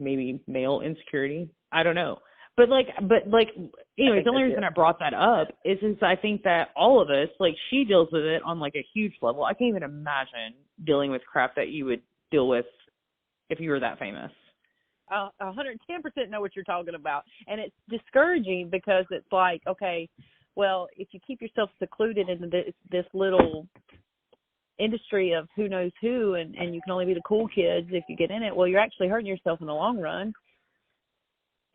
male insecurity. I don't know. But anyways, the only reason I brought that up is since I think that all of us, like she deals with it on like a huge level. I can't even imagine dealing with crap that you would deal with if you were that famous. 110% know what you're talking about. And it's discouraging because it's like, okay, well, if you keep yourself secluded in this little industry of who knows who and you can only be the cool kids if you get in it, well, you're actually hurting yourself in the long run.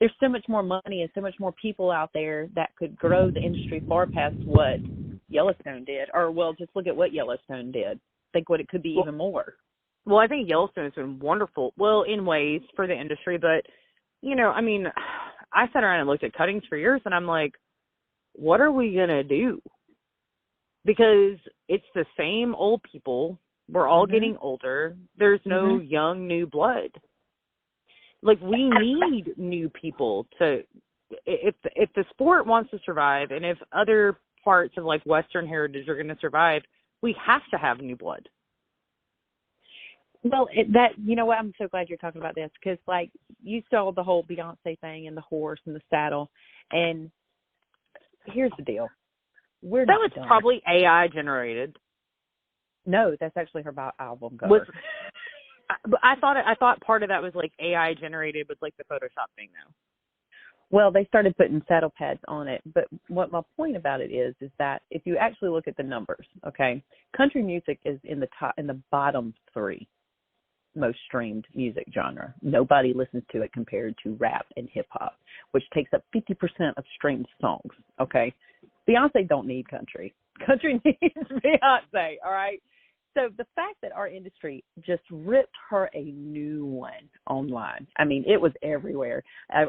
There's so much more money and so much more people out there that could grow the industry far past what Yellowstone did. Or, well, just look at what Yellowstone did. Think what it could be even more. Well, I think Yellowstone has been wonderful, well, in ways for the industry. But, you know, I mean, I sat around and looked at cuttings for years, and I'm like, what are we going to do? Because it's the same old people. We're all getting older. There's no young, new blood. Like, we need new people to, if the sport wants to survive and if other parts of, like, Western heritage are going to survive, we have to have new blood. Well, you know what, I'm so glad you're talking about this because, like, you saw the whole Beyonce thing and the horse and the saddle, and here's the deal. That was probably AI generated. No, that's actually her album cover. I thought part of that was like AI generated with like the Photoshop thing though. Well, they started putting saddle pads on it, but what my point about it is that if you actually look at the numbers, okay, country music is in the bottom 3 most streamed music genre. Nobody listens to it compared to rap and hip hop, which takes up 50% of streamed songs. Okay, Beyonce don't need country. Country needs Beyonce. All right. So the fact that our industry just ripped her a new one online, I mean, it was everywhere.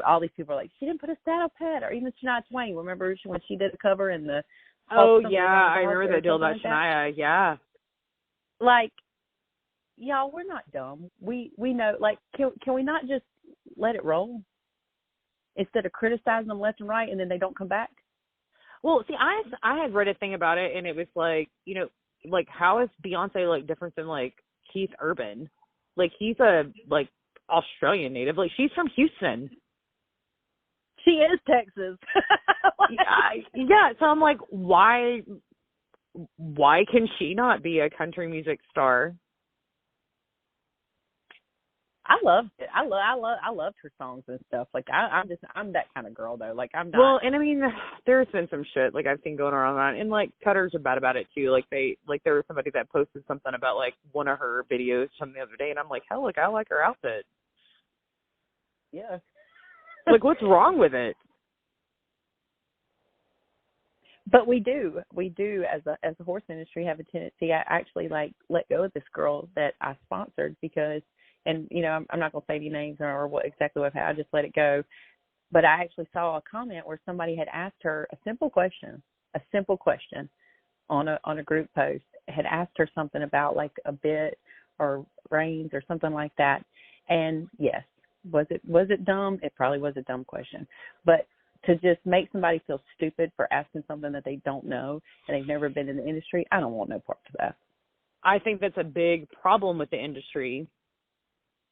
All these people are like, she didn't put a saddle pad, or even Shania Twain. Remember when she did a cover in the? Oh yeah, I remember that deal about Shania. Yeah. Like, y'all, we're not dumb. We know, like, can we not just let it roll instead of criticizing them left and right and then they don't come back? Well, see, I had read a thing about it, and it was like, like, how is Beyonce, like, different than, like, Keith Urban? Like, he's a, like, Australian native. Like, she's from Houston. She is Texas. Yeah, so I'm like, why can she not be a country music star? I loved it. I loved her songs and stuff. Like I'm that kind of girl though. Like I'm not. Well, and I mean, there's been some shit like I've seen going around, and like Cutters are bad about it too. Like there was somebody that posted something about like one of her videos from the other day, and I'm like, hell, like I like her outfit. Yeah. Like, what's wrong with it? But we do as a horse industry have a tendency. I actually like let go of this girl that I sponsored because, and I'm not gonna say any names or what exactly what I just let it go. But I actually saw a comment where somebody had asked her a simple question on a group post, had asked her something about like a bit or reins or something like that. And yes, was it dumb? It probably was a dumb question, but to just make somebody feel stupid for asking something that they don't know and they've never been in the industry, I don't want no part of that. I think that's a big problem with the industry,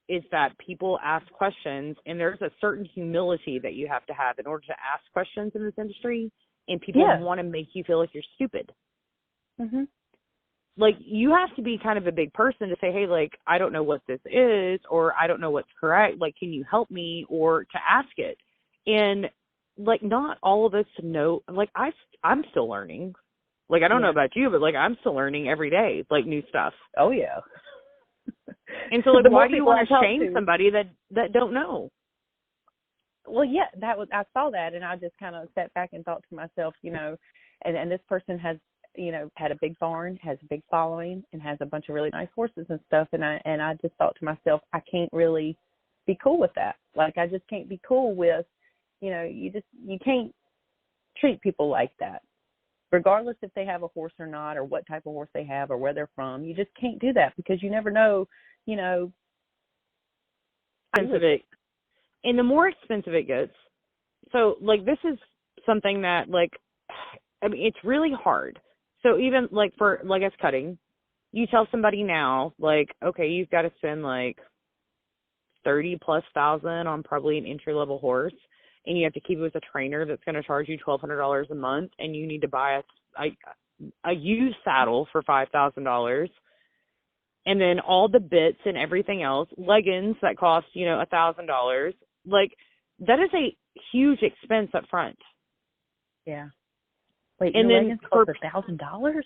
is that people ask questions, and there's a certain humility that you have to have in order to ask questions in this industry, and people want to make you feel like you're stupid. Mm-hmm. Like, you have to be kind of a big person to say, hey, like, I don't know what this is, or I don't know what's correct. Like, can you help me? Or to ask it. And like, not all of us know, like, I'm still learning. Like, I don't know about you, but like, I'm still learning every day, like, new stuff. Oh yeah. And so like, why do you want to shame somebody that don't know? Well, yeah, I saw that, and I just kind of sat back and thought to myself, and this person has, had a big barn, has a big following, and has a bunch of really nice horses and stuff, and I just thought to myself, I can't really be cool with that. Like, I just can't be cool with, you can't treat people like that, regardless if they have a horse or not, or what type of horse they have, or where they're from. You just can't do that because you never know, expensive it, and the more expensive it gets. So like, this is something that, like, I mean, it's really hard. So even like for like us cutting, you tell somebody now, like, okay, you've got to spend like $30,000+ on probably an entry level horse, and you have to keep it with a trainer that's going to charge you $1,200 a month, and you need to buy a used saddle for $5,000, and then all the bits and everything else, leggings that cost $1,000. Like, that is a huge expense up front. Yeah. Wait, and your then leggings cost $1,000?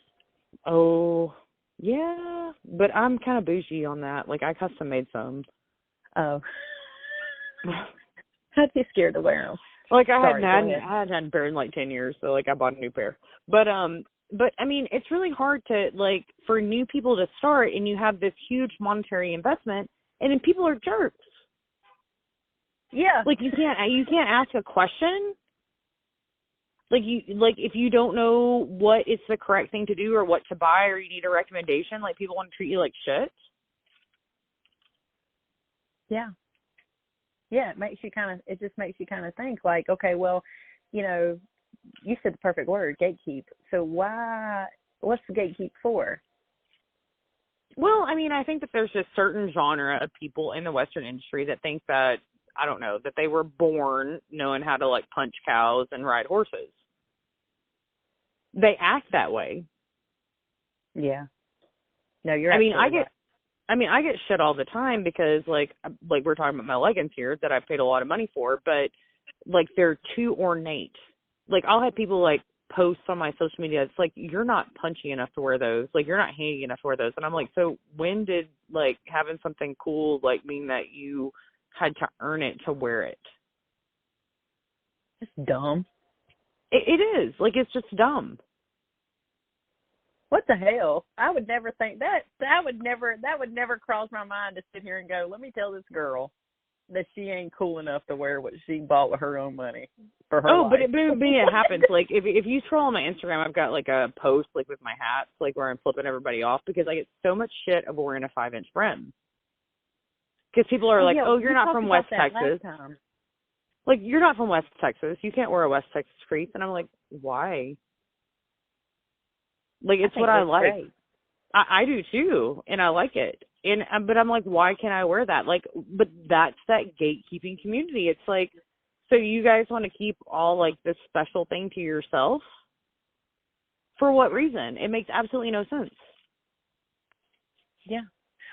Oh, yeah, but I'm kind of bougie on that. Like, I custom made some. Oh. I'd be scared to wear them. Like, I hadn't pair in like 10 years, so like I bought a new pair. But I mean, it's really hard to, like, for new people to start, and you have this huge monetary investment, and then people are jerks. Yeah. Like, you can't ask a question. Like, if you don't know what is the correct thing to do or what to buy, or you need a recommendation, like, people want to treat you like shit. Yeah. Yeah, it just makes you kind of think, like, okay, well, you said the perfect word, gatekeep. So what's the gatekeep for? Well, I mean, I think that there's a certain genre of people in the Western industry that think that, I don't know, that they were born knowing how to, like, punch cows and ride horses. They act that way. Yeah. No, you're I get shit all the time because, like we're talking about my leggings here that I paid a lot of money for, but, like, they're too ornate. Like, I'll have people, like, post on my social media, it's like, you're not punchy enough to wear those. Like, you're not handy enough to wear those. And I'm like, so when did, like, having something cool, like, mean that you had to earn it to wear it? It's dumb. It is. Like, it's just dumb. What the hell? I would never think that. That would never cross my mind to sit here and go, let me tell this girl that she ain't cool enough to wear what she bought with her own money for her life. But it happens. Like, if you scroll on my Instagram, I've got, like, a post, like, with my hats, like, where I'm flipping everybody off because I get so much shit of wearing a 5-inch brim. Because people are like, yeah, you're not from West Texas. Like, you're not from West Texas. You can't wear a West Texas crease. And I'm like, why? Like, it's what I like. Great. I do too, and I like it. But I'm like, why can't I wear that? Like, but that's that gatekeeping community. It's like, so you guys want to keep all, like, this special thing to yourself? For what reason? It makes absolutely no sense. Yeah.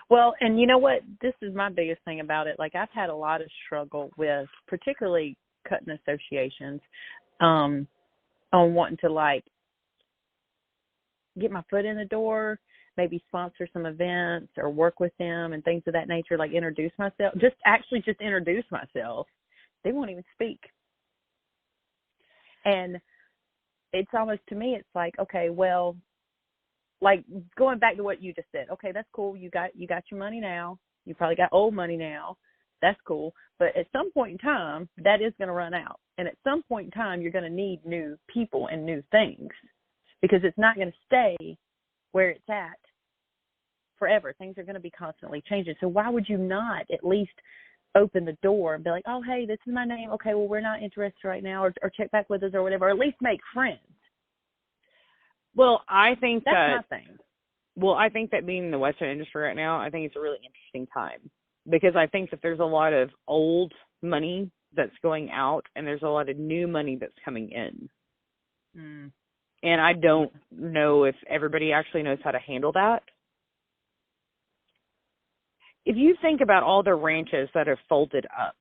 Well, and you know what? This is my biggest thing about it. Like, I've had a lot of struggle with particularly cutting associations on wanting to, like, get my foot in the door, maybe sponsor some events or work with them and things of that nature, like introduce myself, just introduce myself. They won't even speak. And it's almost, to me, it's like, okay, well, like going back to what you just said, okay, that's cool. You got your money now. You probably got old money now. That's cool. But at some point in time, that is going to run out. And at some point in time, you're going to need new people and new things because it's not going to stay where it's at forever. Things are going to be constantly changing. So why would you not at least open the door and be like, oh, hey, this is my name. Okay, well, we're not interested right now, or check back with us or whatever, or at least make friends. Well, I think that's my thing. Well, I think that being in the Western industry right now, I think it's a really interesting time because I think that there's a lot of old money that's going out and there's a lot of new money that's coming in. Mm. And I don't know if everybody actually knows how to handle that. If you think about all the ranches that have folded up,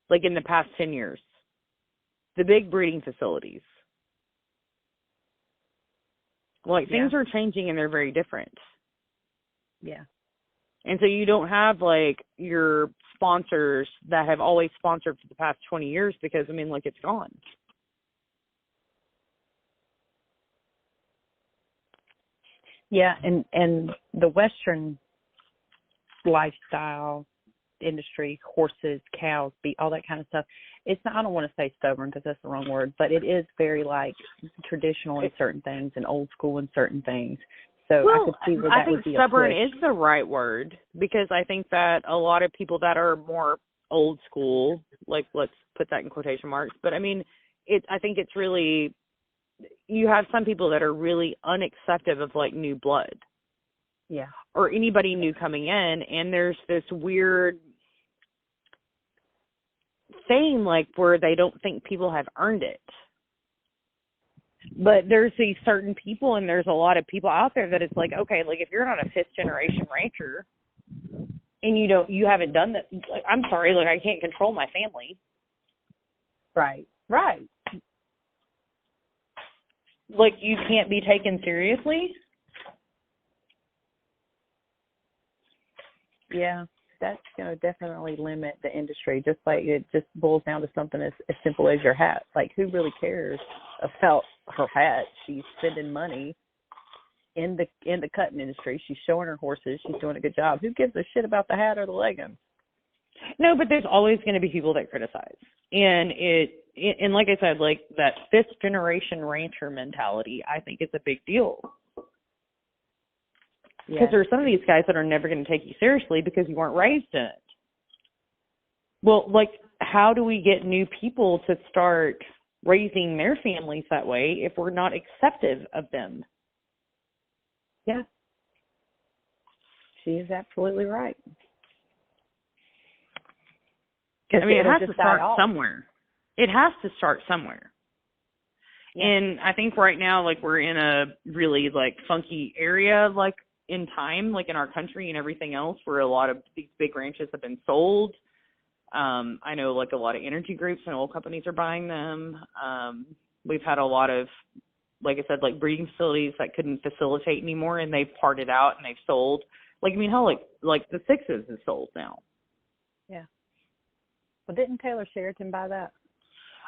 like in the past 10 years, the big breeding facilities, like things are changing and they're very different. Yeah. And so you don't have like your sponsors that have always sponsored for the past 20 years because, I mean, like it's gone. Yeah, and the Western lifestyle industry, horses, cows, beef, all that kind of stuff, it's not, I don't want to say stubborn because that's the wrong word, but it is very like traditional in certain things and old school in certain things. So I could see where that would be. I think stubborn is the right word because I think that a lot of people that are more old school, like let's put that in quotation marks, but I mean, I think it's really, you have some people that are really unaccepting of like new blood. Yeah. Or anybody new coming in, and there's this weird thing like where they don't think people have earned it. But there's these certain people, and there's a lot of people out there that it's like, okay, like if you're not a 5th generation rancher and you haven't done that, like, I'm sorry, like I can't control my family. Right. Like you can't be taken seriously. Yeah, that's going to definitely limit the industry. Just like it just boils down to something as simple as your hat. Like, who really cares about her hat? She's spending money in the cutting industry. She's showing her horses. She's doing a good job. Who gives a shit about the hat or the leggings? No, but there's always going to be people that criticize. And and like I said, like that 5th generation rancher mentality, I think is a big deal. Because there are some of these guys that are never going to take you seriously because you weren't raised in it. Well, like, how do we get new people to start raising their families that way if we're not acceptive of them? Yeah. She is absolutely right. I mean, it has to start somewhere. It has to start somewhere. Yeah. And I think right now, like, we're in a really, like, funky area, like, in time, like in our country and everything else, where a lot of these big ranches have been sold. I know like a lot of energy groups and oil companies are buying them. We've had a lot of, like I said, like breeding facilities that couldn't facilitate anymore and they've parted out and they've sold. Like, I mean, hell, like the Sixes is sold now. Yeah. Well, didn't Taylor Sheridan buy that?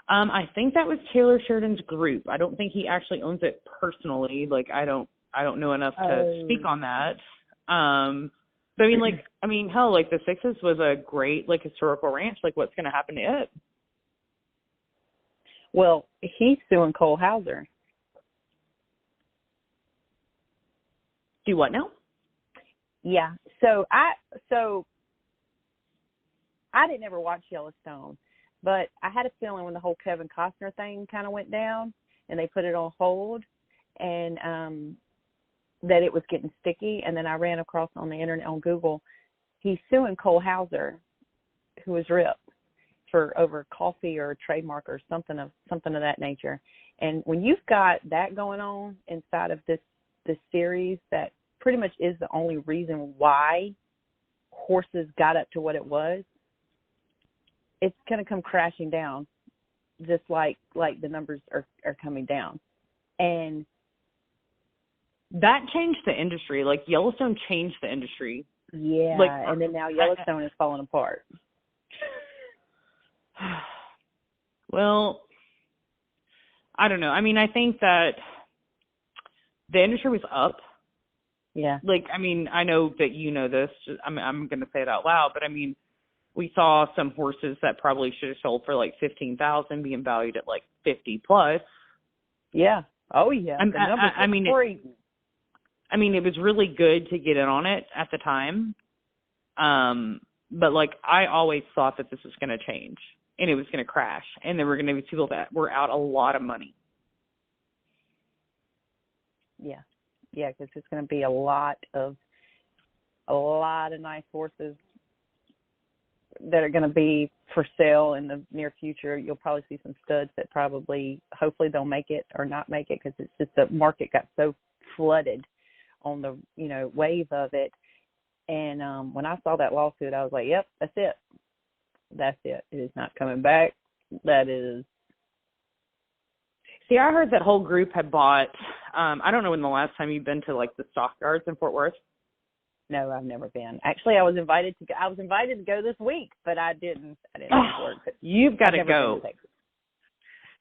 I think that was Taylor Sheridan's group. I don't think he actually owns it personally. Like, I don't know enough to speak on that. But I mean, hell, like the Sixes was a great like historical ranch. Like, what's going to happen to it? Well, he's suing Cole Hauser. Do what now? Yeah. So I didn't ever watch Yellowstone, but I had a feeling when the whole Kevin Costner thing kind of went down and they put it on hold, and that it was getting sticky. And then I ran across on the internet on Google, he's suing Cole Hauser, who was Rip, for over coffee or a trademark or something of that nature. And when you've got that going on inside of this series, that pretty much is the only reason why horses got up to what it was, it's going to come crashing down, just like the numbers are coming down. And that changed the industry. Like, Yellowstone changed the industry. Yeah, like, and then now Yellowstone is falling apart. Well, I don't know. I mean, I think that the industry was up. Yeah. Like, I mean, I know that you know this. I'm going to say it out loud, but I mean, we saw some horses that probably should have sold for like $15,000 being valued at like 50 plus. Yeah. Oh yeah. I mean, it was really good to get in on it at the time. But like, I always thought that this was going to change and it was going to crash, and there were going to be people that were out a lot of money. Yeah. Yeah. Cause there's going to be a lot of nice horses that are going to be for sale in the near future. You'll probably see some studs that hopefully they'll make it or not make it, because it's just the market got so flooded on the wave of it. And when I saw that lawsuit, I was like, yep, that's it. It is not coming back. That is. See, I heard that whole group had bought, I don't know when the last time you've been to like the stockyards in Fort Worth. No, I've never been. Actually, I was invited to go this week, but I didn't work. You've got to go.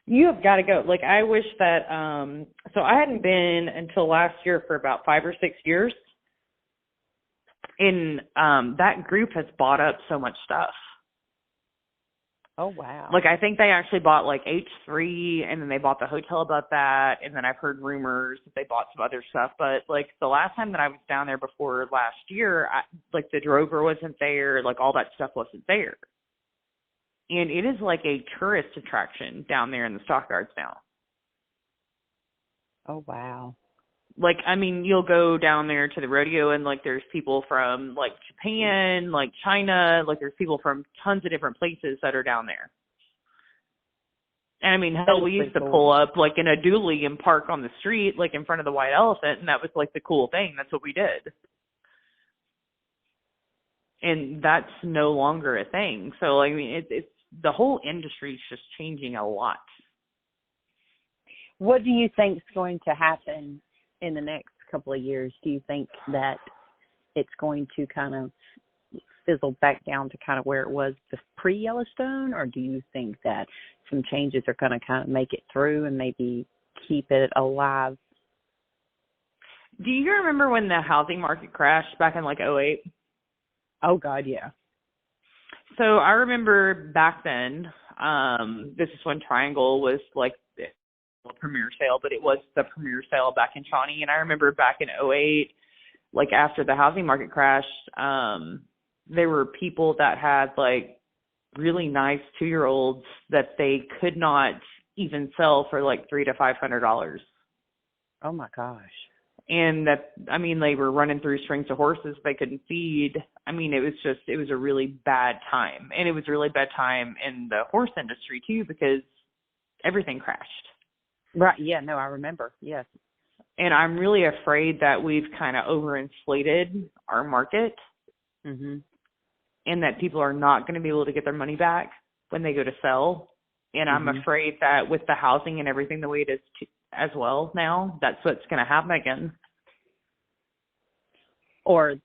You have got to go. Like, I wish that, so I hadn't been until last year for about 5 or 6 years. And that group has bought up so much stuff. Oh, wow. Like, I think they actually bought like H3, and then they bought the hotel above that. And then I've heard rumors that they bought some other stuff. But like, the last time that I was down there before last year, like the Drover wasn't there. Like, all that stuff wasn't there. And it is like a tourist attraction down there in the stockyards now. Oh, wow. Like, I mean, you'll go down there to the rodeo, and like, there's people from like Japan, like China, like there's people from tons of different places that are down there. And I mean, hell, we used to pull up like in a dually and park on the street, like in front of the White Elephant, and that was like the cool thing. That's what we did. And that's no longer a thing. So, I mean, it's the whole industry is just changing a lot. What do you think is going to happen in the next couple of years? Do you think that it's going to kind of fizzle back down to kind of where it was pre-Yellowstone, or do you think that some changes are going to kind of make it through and maybe keep it alive? Do you remember when the housing market crashed back in like 2008? Oh, God, yeah. So I remember back then, this is when Triangle was like premier sale, but it was the premier sale back in Shawnee. And I remember back in 2008, like after the housing market crashed, there were people that had like really nice 2-year-olds that they could not even sell for like $300 to $500. Oh my gosh. And that, I mean, they were running through strings of horses they couldn't feed. I mean, it was a really bad time. And it was a really bad time in the horse industry too, because everything crashed. Right. Yeah. No, I remember. Yes. And I'm really afraid that we've kind of overinflated our market, mm-hmm. and that people are not going to be able to get their money back when they go to sell. And mm-hmm. I'm afraid that with the housing and everything the way it is as well now, that's what's going to happen again. Or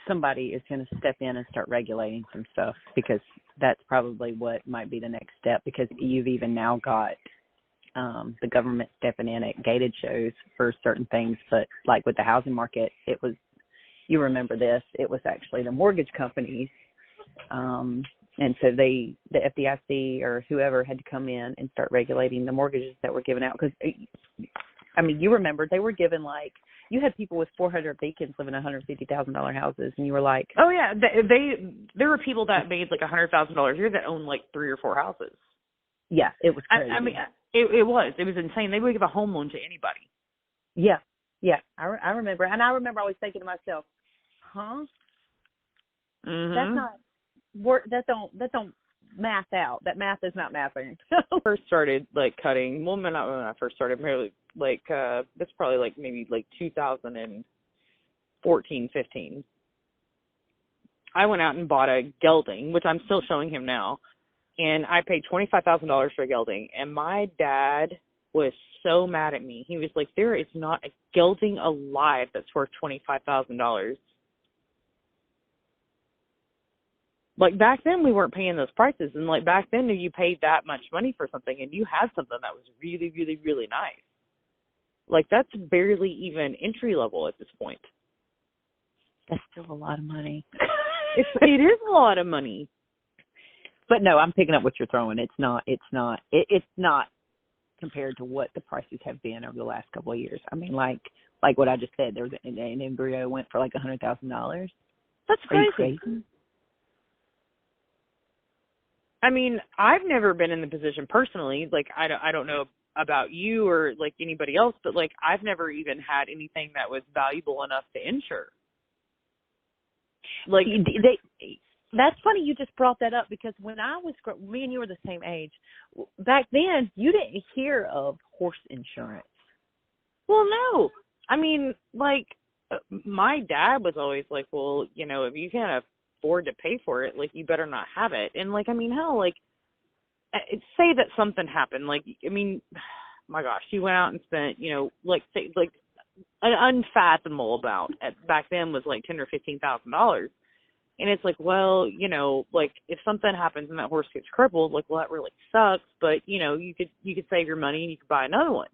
somebody is going to step in and start regulating some stuff, because that's probably what might be the next step, because you've even now got the government stepping in at gated shows for certain things. But like with the housing market, it was you remember this, it was actually the mortgage companies. And so the FDIC or whoever had to come in and start regulating the mortgages that were given out. Because, I mean, you remember they were given like, you had people with 400 beacons living in $150,000 houses, and you were like, oh yeah, there were people that made like $100,000 a year that owned like 3 or 4 houses. Yeah, it was crazy. I mean, it was insane. They would give a home loan to anybody. Yeah, I remember, and I remember always thinking to myself, huh? Mm-hmm. That's not work. That don't math out. That math is not mathing. First started like cutting. Well, not when I first started. Maybe like that's probably like maybe like 2014, 15. I went out and bought a gelding, which I'm still showing him now, and I paid $25,000 for a gelding. And my dad was so mad at me. He was like, "There is not a gelding alive that's worth $25,000." Like, back then, we weren't paying those prices. And, like, back then, you paid that much money for something, and you had something that was really, really, really nice. Like, that's barely even entry level at this point. That's still a lot of money. It is a lot of money. But, no, I'm picking up what you're throwing. It's not compared to what the prices have been over the last couple of years. I mean, like what I just said, there was an embryo went for, like, $100,000. That's crazy. Are you crazy? I mean, I've never been in the position personally, like, I don't know about you or, like, anybody else, but, like, I've never even had anything that was valuable enough to insure. Like, that's funny you just brought that up, because when I was, me and you were the same age, back then, you didn't hear of horse insurance. Well, no. I mean, like, my dad was always like, well, you know, if you can't afford to pay for it, like, you better not have it. And, like, I mean, hell, like, say that something happened, like, I mean, my gosh, you went out and spent, you know, like, say, like, an unfathomable amount back then was like $10,000 or $15,000, and it's like, well, you know, like, if something happens and that horse gets crippled, like, well, that really sucks, but, you know, you could save your money and you could buy another one.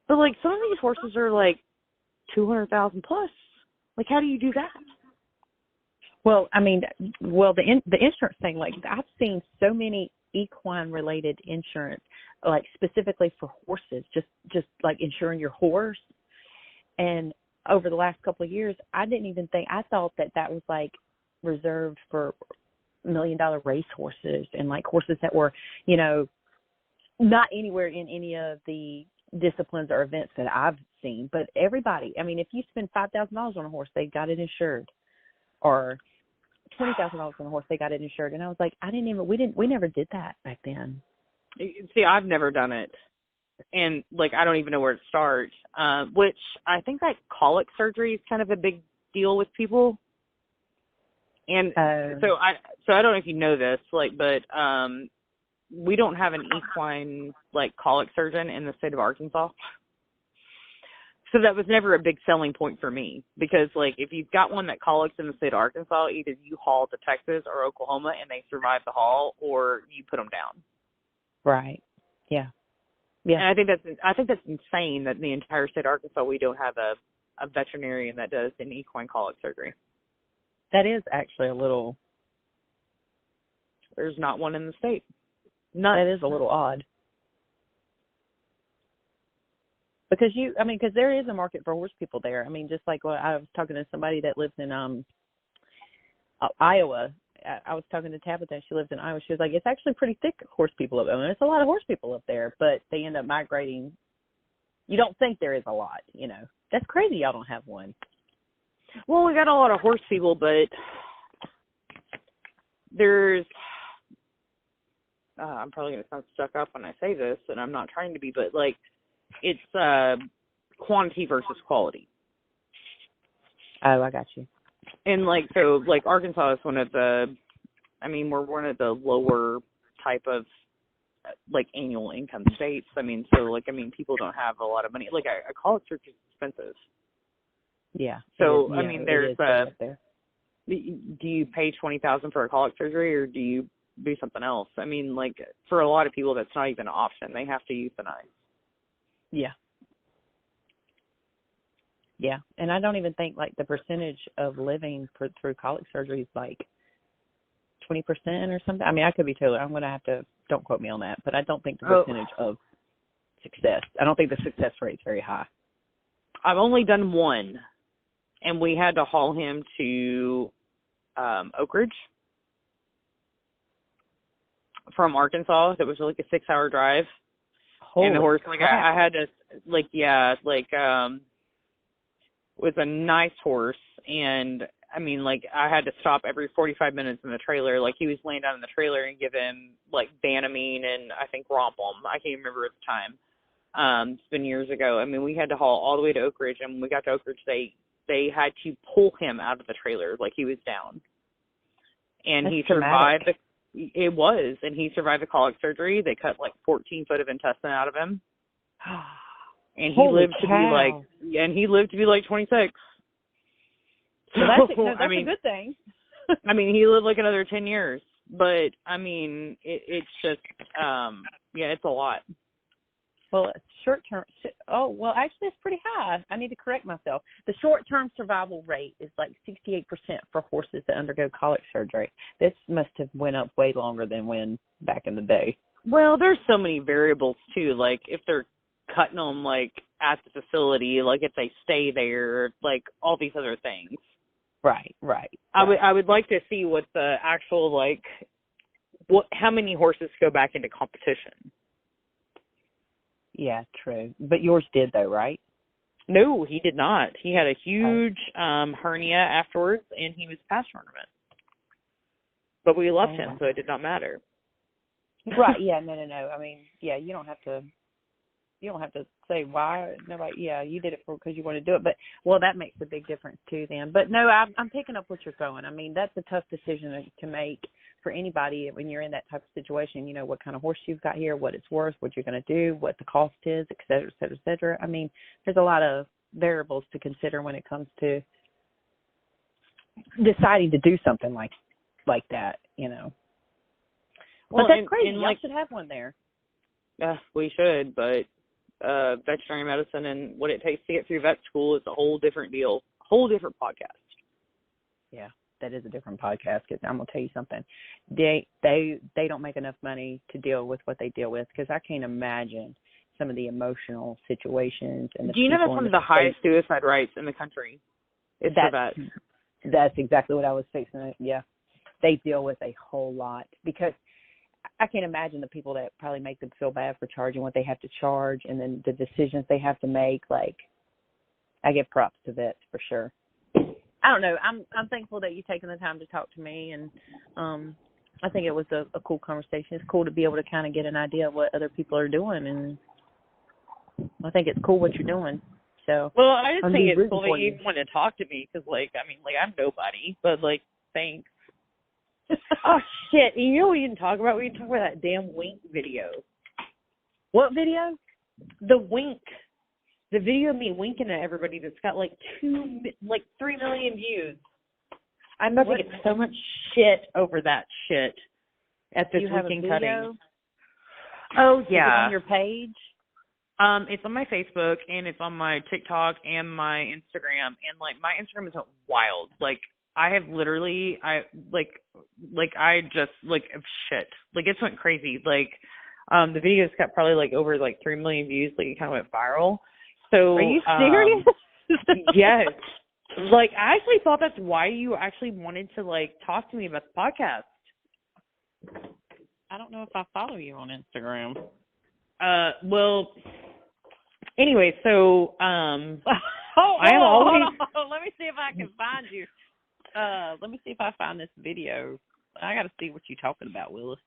But, like, some of these horses are like 200,000 plus. Like, how do you do that? Well, I mean, the insurance thing, like, I've seen so many equine-related insurance, like, specifically for horses, just like insuring your horse. And over the last couple of years, I thought that was, like, reserved for $1 million race horses and, like, horses that were, you know, not anywhere in any of the disciplines or events that I've seen. But everybody, I mean, if you spend $5,000 on a horse, they got it insured, or $20,000 on a horse, they got it insured. And I was like, we never did that back then. See, I've never done it, and, like, I don't even know where to start. Which I think that colic surgery is kind of a big deal with people. And so I don't know if you know this, like, but we don't have an equine, like, colic surgeon in the state of Arkansas. So that was never a big selling point for me, because, like, if you've got one that colics in the state of Arkansas, either you haul to Texas or Oklahoma and they survive the haul, or you put them down. Right. Yeah. Yeah. And I think that's insane that in the entire state of Arkansas we don't have a veterinarian that does an equine colic surgery. That is actually a little. There's not one in the state. None. That is a little odd. Because there is a market for horse people there. I mean, just like what I was talking to somebody that lives in Iowa. I was talking to Tabitha. She lives in Iowa. She was like, it's actually pretty thick horse people up there. I mean, it's a lot of horse people up there, but they end up migrating. You don't think there is a lot, you know. That's crazy y'all don't have one. Well, we got a lot of horse people, but there's I'm probably going to sound stuck up when I say this, and I'm not trying to be, but, like, it's quantity versus quality. Oh, I got you. And, like, so, like, Arkansas is we're one of the lower type of, like, annual income states. I mean, so, like, people don't have a lot of money. Like, a college search is expensive. Yeah. So, yeah, I mean, there's do you pay $20,000 for a colic surgery, or do you do something else? I mean, like, for a lot of people, that's not even an option. They have to euthanize. Yeah. Yeah, and I don't even think like the percentage of living through colic surgery is like 20% or something. I mean, I could be totally. I'm going to have to. Don't quote me on that, but I don't think the percentage of success. I don't think the success rate is very high. I've only done one, and we had to haul him to Oak Ridge from Arkansas. It was like a 6-hour drive. Holy and the horse, crap. I had to, was a nice horse, and I mean, like, I had to stop every 45 minutes in the trailer. Like, he was laying down in the trailer and give him, like, Banamine and I think Rompum. I can't remember at the time. It's been years ago. I mean, we had to haul all the way to Oak Ridge, and when we got to Oak Ridge, they had to pull him out of the trailer like he was down. And That's he traumatic. survived. And he survived the colic surgery. They cut like 14 foot of intestine out of him. And he lived to be like 26. Well, that's I mean, a good thing. I mean, he lived like another 10 years, but I mean, it's just, it's a lot. Well, short term. Oh, well, actually, it's pretty high. I need to correct myself. The short term survival rate is like 68% for horses that undergo colic surgery. This must have went up way longer than when back in the day. Well, there's so many variables too. Like if they're cutting them like at the facility, like if they stay there, like all these other things. Right. I would like to see what the actual how many horses go back into competition. Yeah, true. But yours did though, right? No, he did not. He had a huge hernia afterwards, and he was past tournament. But we left him, so it did not matter. Right? Yeah. No. I mean, yeah, you don't have to say why. Nobody. Yeah, you did it because you want to do it. But that makes a big difference too. Then, but no, I'm picking up what you're throwing. I mean, that's a tough decision to make for anybody when you're in that type of situation. You know, what kind of horse you've got here, what it's worth, what you're going to do, what the cost is, et cetera, et cetera, et cetera. I mean, there's a lot of variables to consider when it comes to deciding to do something like that. You know. Well, but that's crazy. Y'all should have one there. Yeah, we should, but veterinary medicine and what it takes to get through vet school is a whole different deal, whole different podcast. Yeah, that is a different podcast. Because I'm gonna tell you something, they don't make enough money to deal with what they deal with. Because I can't imagine some of the emotional situations and the. Do you know that's one of the highest suicide rates in the country? It's for vets. That's exactly what I was fixing. Yeah, they deal with a whole lot because. I can't imagine the people that probably make them feel bad for charging what they have to charge and then the decisions they have to make. Like, I give props to vets for sure. I don't know. I'm thankful that you've taken the time to talk to me, and I think it was a cool conversation. It's cool to be able to kind of get an idea of what other people are doing, and I think it's cool what you're doing. So, well, I just think it's cool that you want to talk to me because, I'm nobody, but, thanks. Oh, shit. You know what we didn't talk about? We didn't talk about that damn Wink video. What video? The Wink. The video of me winking at everybody that's got 3 million views. I'm about to get so much shit over that shit at this winking cutting. Oh, yeah. Is it on your page? It's on my Facebook, and it's on my TikTok and my Instagram. And, my Instagram is wild. I have literally, shit. It just went crazy. The video's got probably, over, 3 million views. It kind of went viral. So, are you serious? Yes. I actually thought that's why you actually wanted to, talk to me about the podcast. I don't know if I follow you on Instagram. Well, anyway, so, hold on. Let me see if I can find you. Let me see if I find this video. I got to see what you're talking about, Willis.